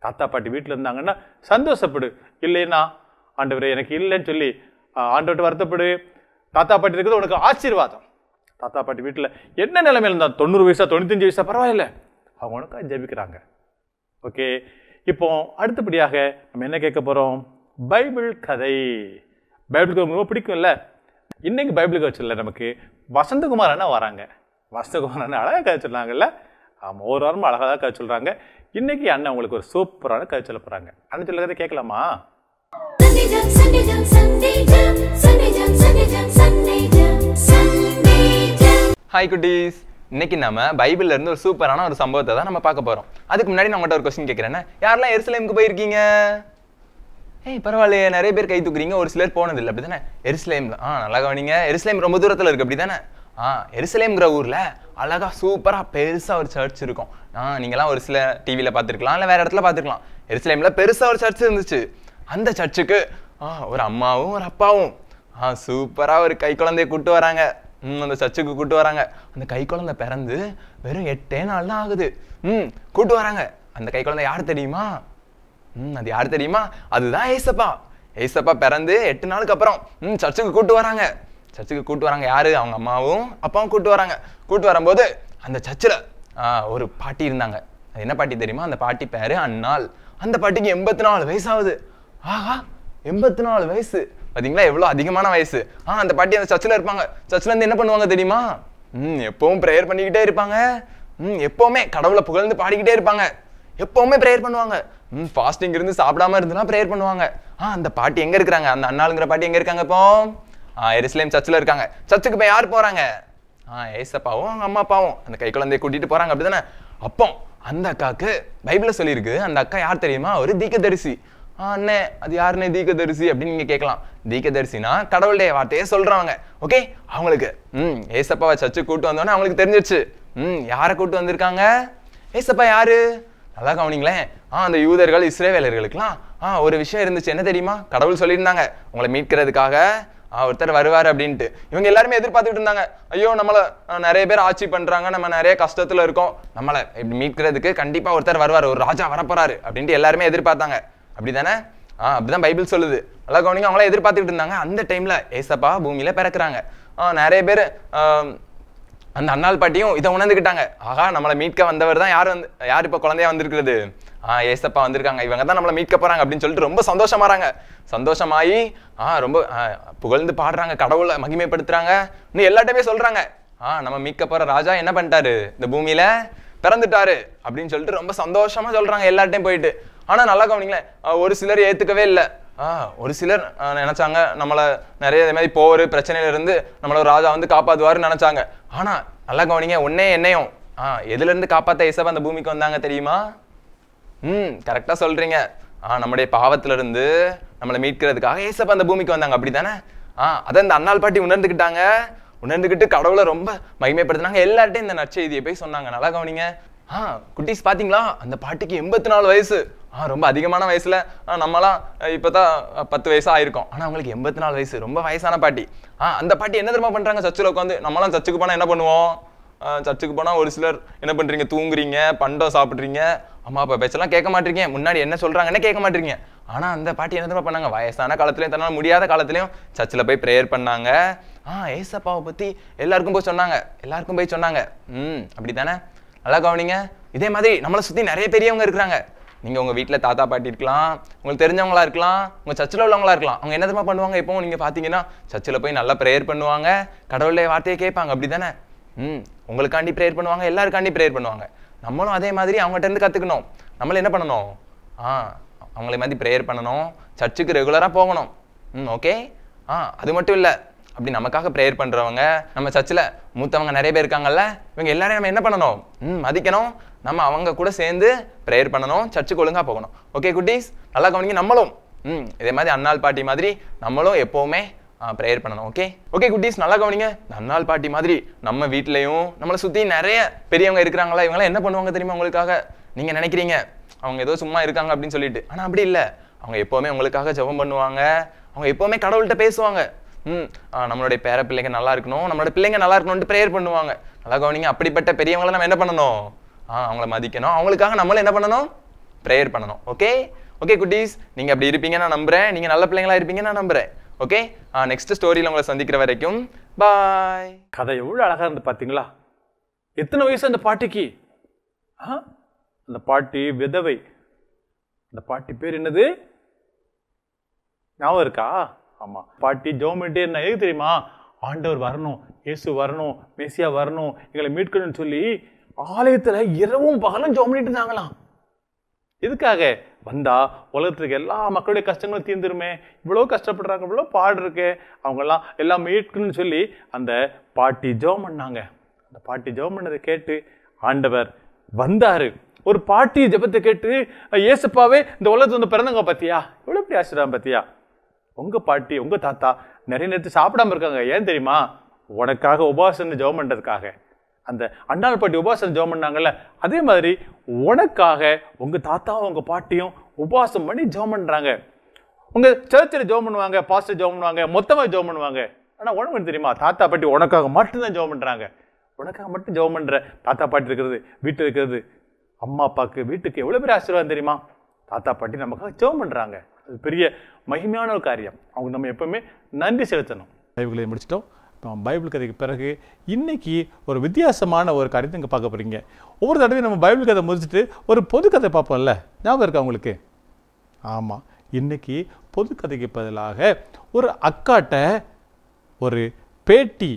தாத்தா பாட்டி வீட்டுல இருந்தாங்கன்னா சந்தோஷப்படு, இல்லைன்னா ஆண்டவரே எனக்கு இல்லைன்னு சொல்லி ஆண்டவர்கிட்ட வருத்தப்படு. தாத்தா பாட்டி இருக்கிறது உனக்கு ஆசீர்வாதம். தாத்தா பாட்டி வீட்டுல என்ன நிலைமையில இருந்தா, 90 வயசா 95 வயசா பரவாயில்ல, அவங்க உனக்காக ஜெபிக்கிறாங்க. ஓகே, இப்போ அடுத்தபடியாக நம்ம என்ன கேட்க போறோம்? பைபிள் கதை. பைபிளுக்கு ரொம்ப பிடிக்கும்ல. இன்னைக்கு பைபிளுக்கு வச்சிடல, நமக்கு வசந்தகுமார் அண்ணா வராங்க. வசந்தகுமார் அண்ணா அழகா கதை சொல்லாங்கல்ல. ஆமா, ஒரு வாரமா அழகா தான் கதை சொல்றாங்க. இன்னைக்கு அண்ணன் உங்களுக்கு ஒரு சூப்பரான கதை சொல்ல போறாங்க. அண்ணன் சொல்ல கதை கேட்கலாமா? ஹாய் குட்டீஸ், இன்னைக்கு நம்ம பைபிள்ல இருந்து ஒரு சூப்பரான ஒரு சம்பவத்தை தான் நம்ம பார்க்க போறோம். அதுக்கு முன்னாடி நான் உங்கள்கிட்ட ஒரு கொஸ்டின் கேட்கிறேன். யாரெல்லாம் எருசலேமுக்கு போயிருக்கீங்க? பரவாயில்லையே, நிறைய பேர் கை தூக்குறீங்க. ஒரு சிலர் போனது இல்லை, அப்படிதானே? எருசலேம்ல நல்லா கவனிங்க. எருசலேம் ரொம்ப தூரத்துல இருக்கு, அப்படிதானே? எருசலேம்ங்கிற ஊர்ல அழகா சூப்பரா பெருசா ஒரு சர்ச் இருக்கும். நீங்கெல்லாம் ஒரு சில டிவில பார்த்துருக்கலாம், இல்லை வேற இடத்துல பார்த்துருக்கலாம். எருசலேம்ல பெருசா ஒரு சர்ச் இருந்துச்சு. அந்த சர்ச்சுக்கு ஒரு அம்மாவும் ஒரு அப்பாவும் சூப்பரா ஒரு கை குழந்தைய கூட்டு வராங்க. அந்த சர்ச்சுக்கு கூட்டு வராங்க. அந்த கை குழந்தை பிறந்து வெறும் 8 நாள் தான் ஆகுது. கூட்டு வராங்க. அந்த கை குழந்தை யார் தெரியுமா? அது யார் தெரியுமா? அதுதான் ஏசப்பா. ஏசப்பா பிறந்து 8 நாளுக்கு அப்புறம் சர்ச்சுக்கு கூட்டு வராங்க. சர்ச்சுக்கு கூட்டு வராங்க. யாரு? அவங்க அம்மாவும் அப்பாவும் கூட்டு வராங்க. கூட்டு வரும்போது அந்த சர்ச்சில் ஒரு பாட்டி இருந்தாங்க. அது என்ன பாட்டி தெரியுமா? அந்த பாட்டி பேரு அன்னாள். அந்த பாட்டிக்கு 84 வயசு ஆகுது. ஆஹா, 84 வயசு பாத்தீங்களா? எவ்வளவு அதிகமான வயசு. அந்த பாட்டி அந்த சர்ச்சில் இருப்பாங்க. சர்ச்சில் இருந்து என்ன பண்ணுவாங்க தெரியுமா? எப்பவும் ப்ரேயர் பண்ணிக்கிட்டே இருப்பாங்க. எப்பவுமே கடவுளை புகழ்ந்து பாடிக்கிட்டே இருப்பாங்க. எப்பவுமே ப்ரேயர் பண்ணுவாங்க. ஃபாஸ்டிங் இருந்து சாப்பிடாம இருந்துலாம் ப்ரேயர் பண்ணுவாங்க. அந்த பாட்டி எங்க இருக்கிறாங்க? அந்த அன்னாளுங்கிற பாட்டி எங்க இருக்காங்க இப்போ? எருசலேம் சர்ச்சில் இருக்காங்க. சர்ச்சுக்கு போய் யார் போறாங்க? ஏசப்பாவும் அவங்க அம்மா அப்பாவும் அந்த கை குழந்தைய கூட்டிட்டு போறாங்க, அப்படிதானே? அப்போ அந்த அக்காக்கு பைபிள்ல சொல்லியிருக்கு, அந்த அக்கா யார் தெரியுமா? ஒரு தீர்க்கதரிசி. அண்ணே, அது யாருன்னே தீர்க்கதரிசி அப்படின்னு நீங்க கேட்கலாம். தீர்க்கதரிசினா கடவுளுடைய வார்த்தையே சொல்றவங்க. ஓகே, அவங்களுக்கு ஏசப்பாவை சர்ச்சுக்கு கூட்டு வந்தோன்னே அவங்களுக்கு தெரிஞ்சிருச்சு. யாரை கூட்டு வந்திருக்காங்க? ஏசப்பா யாரு? நல்லா கவனிங்களேன். அந்த யூதர்கள் இஸ்ரவேலர்களுக்குலாம் ஒரு விஷயம் இருந்துச்சு. என்ன தெரியுமா? கடவுள் சொல்லியிருந்தாங்க, உங்களை மீட்கிறதுக்காக ஒருத்தர் வருவார் அப்படின்ட்டு. இவங்க எல்லாருமே எதிர்பார்த்துட்டு இருந்தாங்க. ஐயோ, நம்மள நிறைய பேர் ஆட்சி பண்றாங்க, நம்ம நிறைய கஷ்டத்துல இருக்கோம், நம்மளை இப்படி மீட்கிறதுக்கு கண்டிப்பா ஒருத்தர் வருவார், ஒரு ராஜா வரப்போறாரு அப்படின்ட்டு எல்லாருமே எதிர்பார்த்தாங்க. அப்படிதானே? அப்படிதான் பைபிள் சொல்லுது. நல்லா கவனிங்க. அவங்கள எதிர்பார்த்துட்டு இருந்தாங்க. அந்த டைம்ல ஏசப்பா பூமியில பிறக்குறாங்க. நிறைய பேர் அந்த அன்னாள் பாட்டியும் இதை உணர்ந்துக்கிட்டாங்க. ஆகா, நம்மளை மீட்க வந்தவர் தான் யார் இப்ப குழந்தையா வந்திருக்கிறது? ஏசப்பா வந்திருக்காங்க, இவங்க தான் நம்மளை மீட்க போறாங்க அப்படின்னு சொல்லிட்டு ரொம்ப சந்தோஷமாறாங்க. சந்தோஷமாயி ரொம்ப புகழ்ந்து பாடுறாங்க, கடவுளை மகிமைப்படுத்துறாங்க. இன்னும் எல்லாத்தையுமே சொல்றாங்க, நம்ம மீட்க போற ராஜா என்ன பண்ணிட்டாரு? இந்த பூமியில பிறந்துட்டாரு அப்படின்னு சொல்லிட்டு ரொம்ப சந்தோஷமா சொல்றாங்க எல்லார்ட்டையும் போயிட்டு. ஆனா நல்லா கவனிங்களேன், ஒரு சிலர் ஏத்துக்கவே இல்லை. ஒரு சிலர் நினைச்சாங்க நம்மள நிறைய இதே மாதிரி போர் பிரச்சனையில இருந்து நம்மள ஒரு ராஜா வந்து காப்பாத்துவாருன்னு நினைச்சாங்க. ஆனா நல்லா கவனிங்க, உன்னே என்னையும் எதுல இருந்து காப்பாத்த ஏசப்பா அந்த பூமிக்கு வந்தாங்க தெரியுமா? கரெக்டா சொல்றீங்க. நம்முடைய பாவத்துல இருந்து நம்மளை மீட்கிறதுக்காக ஏசப்பா அந்த பூமிக்கு வந்தாங்க, அப்படித்தானே? அதை இந்த அன்னாள் பாட்டி உணர்ந்துக்கிட்டாங்க. உணர்ந்துக்கிட்டு கடவுளை ரொம்ப மகிமைப்படுத்தினாங்க. எல்லார்ட்டையும் இந்த நற்செய்தியை போய் சொன்னாங்க. நல்லா கவனிங்க. குட்டீஸ் பாத்தீங்களா? அந்த பாட்டிக்கு 84 வயசு. ரொம்ப அதிகமான வயசுல நம்மலாம் இப்பதான் 10 வயசா ஆயிருக்கும். ஆனா அவங்களுக்கு 84 வயசு, ரொம்ப வயசான பாட்டி. அந்த பாட்டி என்ன தெரியுமா பண்றாங்க? சர்ச்சில் உட்காந்து. நம்மளாம் சர்ச்சுக்கு போனா என்ன பண்ணுவோம்? சர்ச்சுக்கு போனா ஒரு சிலர் என்ன பண்றீங்க? தூங்குறீங்க, பண்டம் சாப்பிடுறீங்க, அம்மா அப்பா பேச்செல்லாம் கேட்க மாட்டீங்க, முன்னாடி என்ன சொல்றாங்கன்னு கேட்க மாட்டீங்க. ஆனா அந்த பாட்டி என்ன தெரியுமா பண்ணாங்க? வயசான காலத்திலயும் தன்னால முடியாத காலத்திலயும் சர்ச்சில் போய் ப்ரேயர் பண்ணாங்க. ஏசப்பாவை பத்தி எல்லாருக்கும் போய் சொன்னாங்க. அப்படித்தானே? நல்லா கவனிங்க. இதே மாதிரி நம்மளை சுத்தி நிறைய பெரியவங்க இருக்கிறாங்க. நீங்க உங்க வீட்டுல தாத்தா பாட்டி இருக்கலாம், உங்களுக்கு தெரிஞ்சவங்களா இருக்கலாம், உங்க சர்ச்சில் உள்ளவங்களா இருக்கலாம். அவங்க என்ன தெரியுமா பண்ணுவாங்க? இப்போ நீங்க பாத்தீங்கன்னா சர்ச்சில் போய் நல்லா ப்ரேயர் பண்ணுவாங்க, கடவுளுடைய வார்த்தையை கேட்பாங்க, அப்படித்தானே? உங்களுக்காண்டி ப்ரேயர் பண்ணுவாங்க, எல்லாருக்காண்டி ப்ரேயர் பண்ணுவாங்க. நம்மளும் அதே மாதிரி அவங்ககிட்ட இருந்து கத்துக்கணும். நம்மள என்ன பண்ணணும்? அவங்கள மாதிரி ப்ரேயர் பண்ணணும், சர்ச்சுக்கு ரெகுலரா போகணும். ஓகே. அது மட்டும் இல்ல, அப்படி நமக்காக ப்ரேயர் பண்றவங்க நம்ம சர்ச்சில் மூத்தவங்க நிறைய பேர் இருக்காங்கல்ல, இவங்க எல்லாரையும் நம்ம என்ன பண்ணணும்? மதிக்கணும். நம்ம அவங்க கூட சேர்ந்து ப்ரேயர் பண்ணணும், சர்ச்சுக்கு ஒழுங்கா போகணும். ஓகே குட்டீஸ், நல்லா கவனிங்க. நம்மளும் இதே மாதிரி அன்னாள் பாட்டி மாதிரி நம்மளும் எப்பவுமே ப்ரேயர் பண்ணணும். ஓகே ஓகே குட்டீஸ், நல்லா கவனிங்க. அன்னாள் பாட்டி மாதிரி நம்ம வீட்லயும் நம்மளை சுத்தி நிறைய பெரியவங்க இருக்கிறாங்களா, இவங்களாம் என்ன பண்ணுவாங்க தெரியுமா உங்களுக்காக? நீங்க நினைக்கிறீங்க அவங்க ஏதோ சும்மா இருக்காங்க அப்படின்னு சொல்லிட்டு. ஆனா அப்படி இல்லை. அவங்க எப்பவுமே உங்களுக்காக ஜெபம் பண்ணுவாங்க. அவங்க எப்பவுமே கடவுள்கிட்ட பேசுவாங்க. நம்மளுடைய பேர பிள்ளைங்க நல்லா இருக்கணும், நம்மளோட பிள்ளைங்க நல்லா இருக்கணும்னு ப்ரேயர் பண்ணுவாங்க. நல்லா கவனிங்க. அப்படிப்பட்ட பெரியவங்களை நம்ம என்ன பண்ணணும்? அவங்கள மதிக்கணும். அவங்களுக்காக நம்மளும் என்ன பண்ணணும்? ப்ரேயர் பண்ணணும். ஓகே ஓகே குட்டீஸ், நீங்க அப்படி இருப்பீங்க நான் நம்புறேன். நீங்க நல்ல பிள்ளைங்களா இருப்பீங்க நான் நம்புறேன். ஓகே, நெக்ஸ்ட் ஸ்டோரியில உங்களை சந்திக்கிற வரைக்கும் பாய். கதை எவ்வளவு அழகா இருந்து பாத்தீங்களா? எத்தனை வயசு அந்த பாட்டிக்கு? அந்த பாட்டி விதவை. அந்த பாட்டி பேர் என்னது ஞாபகம் இருக்கா? ஆமா, பாட்டி ஜோமெண்டே என்ன எது தெரியுமா? ஆண்டவர் வரணும், இயேசு வரணும், மெசியா வரணும், எங்களை மீட்கணும்னு சொல்லி ஆலயத்துல இரவும் பகலும் ஜெபம் பண்ணிட்டு இருந்தாங்களாம். எதுக்காக? வந்தா உலகத்துக்கு எல்லா மக்களுடைய கஷ்டங்களும் தீர்ந்துருமே, இவ்வளவு கஷ்டப்படுறாங்க, இவ்வளவு பாடு இருக்கு, அவங்க எல்லாம் மீட்கணும்னு சொல்லி அந்த பாட்டி ஜெபம் பண்ணாங்க. அந்த பாட்டி ஜெபம் பண்ணதை கேட்டு ஆண்டவர் வந்தாரு. ஒரு பாட்டி ஜெபத்தை கேட்டு ஏசப்பாவே இந்த உலகத்துல வந்து பிறந்தவங்க பாத்தியா, எவ்வளவு பெரிய ஆசீர்வாதம் பாத்தியா. உங்க பாட்டி உங்க தாத்தா நிறைய நேரத்து சாப்பிடாம இருக்காங்க. ஏன் தெரியுமா? உனக்காக உபவாசம் ஜெபம் பண்றதுக்காக. அந்த அண்டாள் பாட்டி உபவாசம் ஜெபம் பண்ணாங்கல்ல, அதே மாதிரி உனக்காக உங்க தாத்தாவும் உங்க பாட்டியும் உபவாசம் பண்ணி ஜெபம் பண்றாங்க. உங்க சர்ச்சில் ஜெபம் பண்ணுவாங்க, பாஸ்டர் ஜெபம் பண்ணுவாங்க, மொத்தமா ஜெபம் பண்ணுவாங்க. ஆனா உனக்கு தெரியுமா, தாத்தா பாட்டி உனக்காக மட்டும்தான் ஜெபம் பண்றாங்க. உனக்காக மட்டும் ஜெபம் பண்ற தாத்தா பாட்டி இருக்கிறது, வீட்டில் இருக்கிறது, அம்மா அப்பாவுக்கு வீட்டுக்கு எவ்வளவு பெரிய ஆசீர்வாதம் தெரியுமா? தாத்தா பாட்டி நமக்காக ஜெபம் பண்றாங்க. அது பெரிய மகிமையான ஒரு காரியம். அவங்க நம்ம எப்பவுமே நன்றி செலுத்தணும். பைபிளை முடிச்சிட்டோம். பைபிள் கதைக்கு பிறகு இன்னைக்கு ஒரு வித்தியாசமான ஒரு காரியத்தை இங்கே பார்க்க போறீங்க. ஒவ்வொரு தடவையும் நம்ம பைபிள் கதை முடிச்சுட்டு ஒரு பொது கதை பார்ப்போம்ல, ஞாபகம் இருக்கா உங்களுக்கு? ஆமாம், இன்னைக்கு பொது கதைக்கு பதிலாக ஒரு அக்காட்ட ஒரு பேட்டி.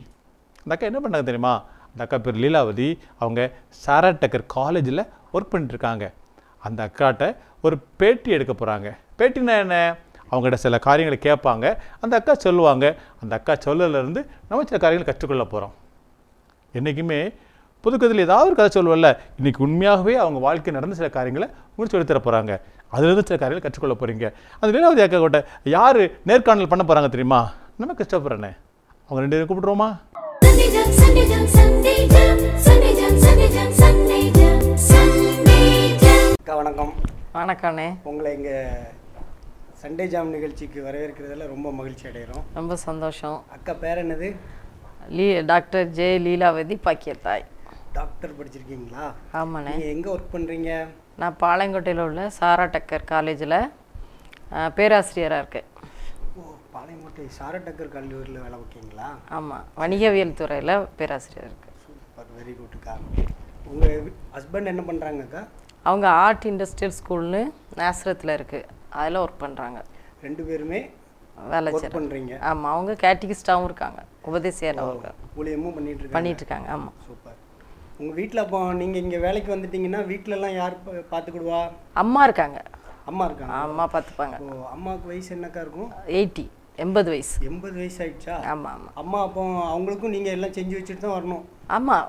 அந்த அக்கா என்ன பண்ணாங்க தெரியுமா? அந்த அக்கா பேர் லீலாவதி. அவங்க சாரா டக்கர் காலேஜில் ஒர்க் பண்ணிட்டு இருக்காங்க. அந்த அக்காட்ட ஒரு பேட்டி எடுக்க போகிறாங்க. பேட்டினா என்ன? அவங்ககிட்ட சில காரியங்களை கேட்பாங்க, அந்த அக்கா சொல்லுவாங்க. அந்த அக்கா சொல்லலேருந்து நம்ம சில காரியங்களை கற்றுக்கொள்ள போகிறோம். என்றைக்குமே புதுக்கதையில் ஏதாவது ஒரு கதை சொல்லுவல்ல, இன்றைக்கி உண்மையாகவே அவங்க வாழ்க்கை நடந்த சில காரியங்களை உங்களுக்கு சொல்லித்தர போகிறாங்க. அதுலேருந்து சில காரியங்களை கற்றுக்கொள்ள போகிறீங்க. அந்த லீலாவதி அக்கா கிட்ட யார் நேர்காணல் பண்ண போகிறாங்க தெரியுமா? நம்ம கிறிஸ்டோபரனே. அவங்க 2 பேரும் கூப்பிடுறோமா? வணக்கம். வணக்கண்ணே. உங்களை இங்கே சண்டே ஜாம் நிகழ்ச்சிக்கு வரவேற்கிறதுல ரொம்ப மகிழ்ச்சி அடைகிறோம். ரொம்ப சந்தோஷம். அக்கா பேர் என்னது? டாக்டர் ஜே லீலாவதி பாக்கியத்தாய். டாக்டர் படிச்சிருக்கீங்களா? ஆமாண்ணே. நீங்கள் எங்கே ஒர்க் பண்ணுறீங்க? நான் பாளையங்கோட்டையில் உள்ள சாரா டக்கர் காலேஜில் பேராசிரியராக இருக்கேன். ஓ, பாளையங்கோட்டை சாரா டக்கர் கல்லூரியில் வேலை வைக்கீங்களா? ஆமாம், வணிகவியல் துறையில் பேராசிரியர் இருக்கு. சூப்பர், வெரி குட்க்கா. உங்கள் ஹஸ்பண்ட் என்ன பண்ணுறாங்கக்கா? அவங்க ஆர்ட் இண்டஸ்ட்ரியல் ஸ்கூல்னு நேசரத்தில் இருக்குது, அதில் ஒர்க் பண்ணுறாங்க. 2 பேருமே வேலை பண்ணுறீங்க? ஆமாம், அவங்க கேட்டகிஸ்டாகவும் இருக்காங்க, உபதேசியாகவும் இருக்காங்க, ஊழியமும் பண்ணிட்டு இருக்காங்க. ஆமாம். சூப்பர். உங்கள் வீட்டில் அப்போ நீங்கள் இங்கே வேலைக்கு வந்துட்டீங்கன்னா வீட்டிலலாம் யார் பார்த்துக்கிடுவா? அம்மா இருக்காங்க. அம்மா இருக்காங்க. அம்மா பார்த்துப்பாங்க. ஓ, அம்மாவுக்கு வயசு என்னக்கா இருக்கும்? 80 வயசு. 80 வயசு ஆயிடுச்சா? ஆமாம் ஆமாம். அம்மா அப்போ அவங்களுக்கும் நீங்கள் எல்லாம் செஞ்சு வச்சுட்டு தான் வரணும்? ஆமாம்,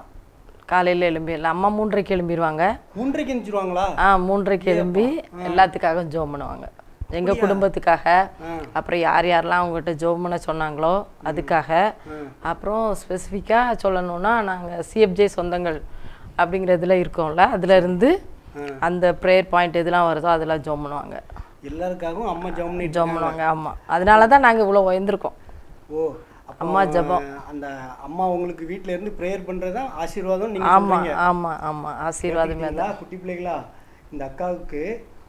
காலையில் எழும்பிடலாம். அம்மா 3:30 எழும்பிடுவாங்க. 3:30 எழுந்திருவாங்களா? 3:30 எழும்பி எல்லாத்துக்காக ஜோம் பண்ணுவாங்க. எங்கள் குடும்பத்துக்காக, அப்புறம் யார் யாரெல்லாம் அவங்ககிட்ட ஜோம் பண்ண சொன்னாங்களோ அதுக்காக. அப்புறம் ஸ்பெசிஃபிக்காக சொல்லணுன்னா, நாங்கள் சிஎஃப்ஜே சொந்தங்கள் அப்படிங்கிறதுல இருக்கோம்ல, அதுலேருந்து அந்த ப்ரேயர் பாயிண்ட் எதுலாம் வருதோ அதெல்லாம் ஜோம் பண்ணுவாங்க. எல்லாருக்காகவும் அம்மா ஜோம் பண்ணுவாங்க. ஆமாம், அதனால தான் நாங்கள் இவ்வளோ உயர்ந்திருக்கோம். ஓ, அம்மா ஜெபம். அந்த அம்மா உங்களுக்கு வீட்டில் இருந்து ப்ரேயர் பண்ணுறது தான் ஆசீர்வாதம் நீங்கள்? ஆமாம் ஆமாம் ஆமாம், ஆசீர்வாதமே தான். குட்டி பிள்ளைகளா, இந்த அக்காவுக்கு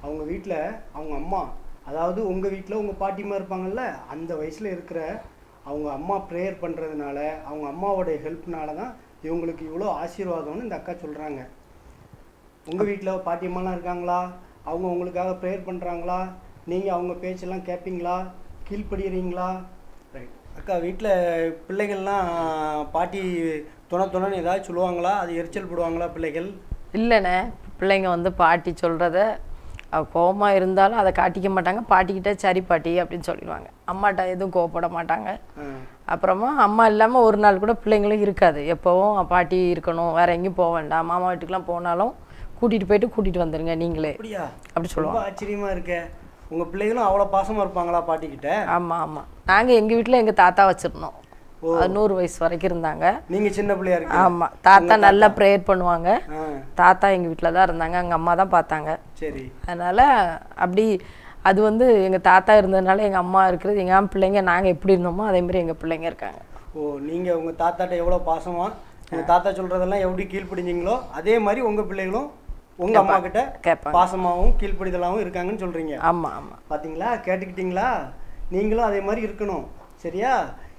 அவங்க வீட்டில் அவங்க அம்மா, அதாவது உங்கள் வீட்டில் உங்கள் பாட்டிமா இருப்பாங்கல்ல, அந்த வயசில் இருக்கிற அவங்க அம்மா ப்ரேயர் பண்ணுறதுனால, அவங்க அம்மாவோடைய ஹெல்ப்னால தான் இவங்களுக்கு இவ்வளோ ஆசீர்வாதம்னு இந்த அக்கா சொல்கிறாங்க. உங்கள் வீட்டில் பாட்டியம்மாலாம் இருக்காங்களா? அவங்க உங்களுக்காக ப்ரேயர் பண்ணுறாங்களா? நீங்கள் அவங்க பேச்செல்லாம் கேட்பீங்களா? கீழ்ப்படுகிறீங்களா? ரைட். அக்கா, வீட்டில் பிள்ளைகள்லாம் பாட்டி துணைன்னு ஏதாவது சொல்லுவாங்களா? அது எரிச்சல் போடுவாங்களா பிள்ளைகள்? இல்லைண்ணே, பிள்ளைங்க வந்து பாட்டி சொல்கிறத கோபமாக இருந்தாலும் அதை காட்டிக்க மாட்டாங்க. பாட்டிக்கிட்ட சரி பாட்டி அப்படின்னு சொல்லிடுவாங்க. அம்மாட்ட எதுவும் கோவப்பட மாட்டாங்க. அப்புறமா அம்மா இல்லாமல் ஒரு நாள் கூட பிள்ளைங்களும் இருக்காது. எப்போவும் பாட்டி இருக்கணும், வேறு எங்கேயும் போக வேண்டாம், மாமா வீட்டுக்கெலாம் போனாலும் கூட்டிகிட்டு வந்துடுங்க நீங்களே அப்படி சொல்லுவாங்க. ஆச்சரியமாக இருக்க. உங்கள் பிள்ளைகளும் அவ்வளோ பாசமாக இருப்பாங்களா பாட்டிக்கிட்ட? ஆமாம் ஆமாம். நாங்கள் எங்கள் வீட்டில் எங்கள் தாத்தா வச்சுருந்தோம். 100 வயசு வரைக்கும் இருந்தாங்க. நீங்கள் சின்ன பிள்ளையா இருக்கு? ஆமாம், தாத்தா நல்லா ப்ரேயர் பண்ணுவாங்க. தாத்தா எங்கள் வீட்டில் தான் இருந்தாங்க, எங்கள் அம்மா தான் பார்த்தாங்க. சரி. அதனால் அப்படி அது வந்து எங்கள் தாத்தா இருந்ததுனால எங்கள் அம்மா இருக்கிறது, எங்கள் பிள்ளைங்க நாங்கள் எப்படி இருந்தோமோ அதேமாதிரி எங்கள் பிள்ளைங்க இருக்காங்க. ஓ, நீங்கள் உங்கள் தாத்தாட்ட எவ்வளோ பாசமாக உங்கள் தாத்தா சொல்கிறதெல்லாம் எப்படி கீழ்ப்படிஞ்சிங்களோ அதே மாதிரி உங்கள் பிள்ளைகளும் உங்கள் அம்மா கிட்ட கேட்பாங்க, பாசமாகவும் கீழ்ப்படிதலாகவும் இருக்காங்கன்னு சொல்கிறீங்க. ஆமாம் ஆமாம். பார்த்தீங்களா, கேட்டுக்கிட்டீங்களா? நீங்களும் அதே மாதிரி இருக்கணும், சரியா?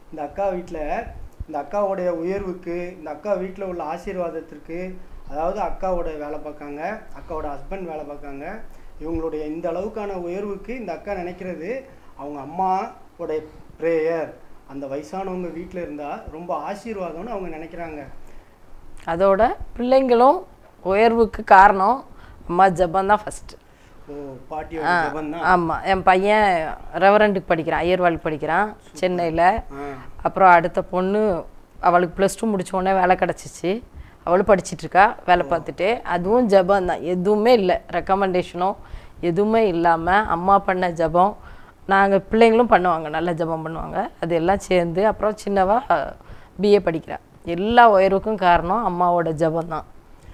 இந்த அக்கா வீட்டில் இந்த அக்காவோடைய உயர்வுக்கு, இந்த அக்கா வீட்டில் உள்ள ஆசீர்வாதத்திற்கு, அதாவது அக்காவோட வேலை பார்க்காங்க, அக்காவோட ஹஸ்பண்ட் வேலை பார்க்காங்க, இவங்களுடைய இந்த அளவுக்கான உயர்வுக்கு இந்த அக்கா நினைக்கிறது அவங்க அம்மாவோடைய ப்ரேயர், அந்த வயசானவங்க வீட்டில் இருந்தால் ரொம்ப ஆசீர்வாதம்னு அவங்க நினைக்கிறாங்க. அதோட பிள்ளைங்களும் உயர்வுக்கு காரணம் அம்மா ஜபம் தான் ஃபஸ்ட்டு. ஆமாம், என் பையன் ரெவரண்டுக்கு படிக்கிறான், ஐயர்வாளுக்கு படிக்கிறான் சென்னையில். அப்புறம் அடுத்த பொண்ணு அவளுக்கு +2 முடிச்ச உடனே வேலை கிடச்சிச்சு. அவளும் படிச்சுட்டு இருக்கா, வேலை பார்த்துட்டு. அதுவும் ஜபம் தான், எதுவுமே இல்லை, ரெக்கமெண்டேஷனோ எதுவுமே இல்லாமல் அம்மா பண்ண ஜபம். நாங்கள் பிள்ளைங்களும் பண்ணுவாங்க, நல்ல ஜபம் பண்ணுவாங்க. அது எல்லாம் சேர்ந்து அப்புறம் சின்னவா பிஏ படிக்கிறா. எல்லா உயர்வுக்கும் காரணம் அம்மாவோட ஜபம் தான்,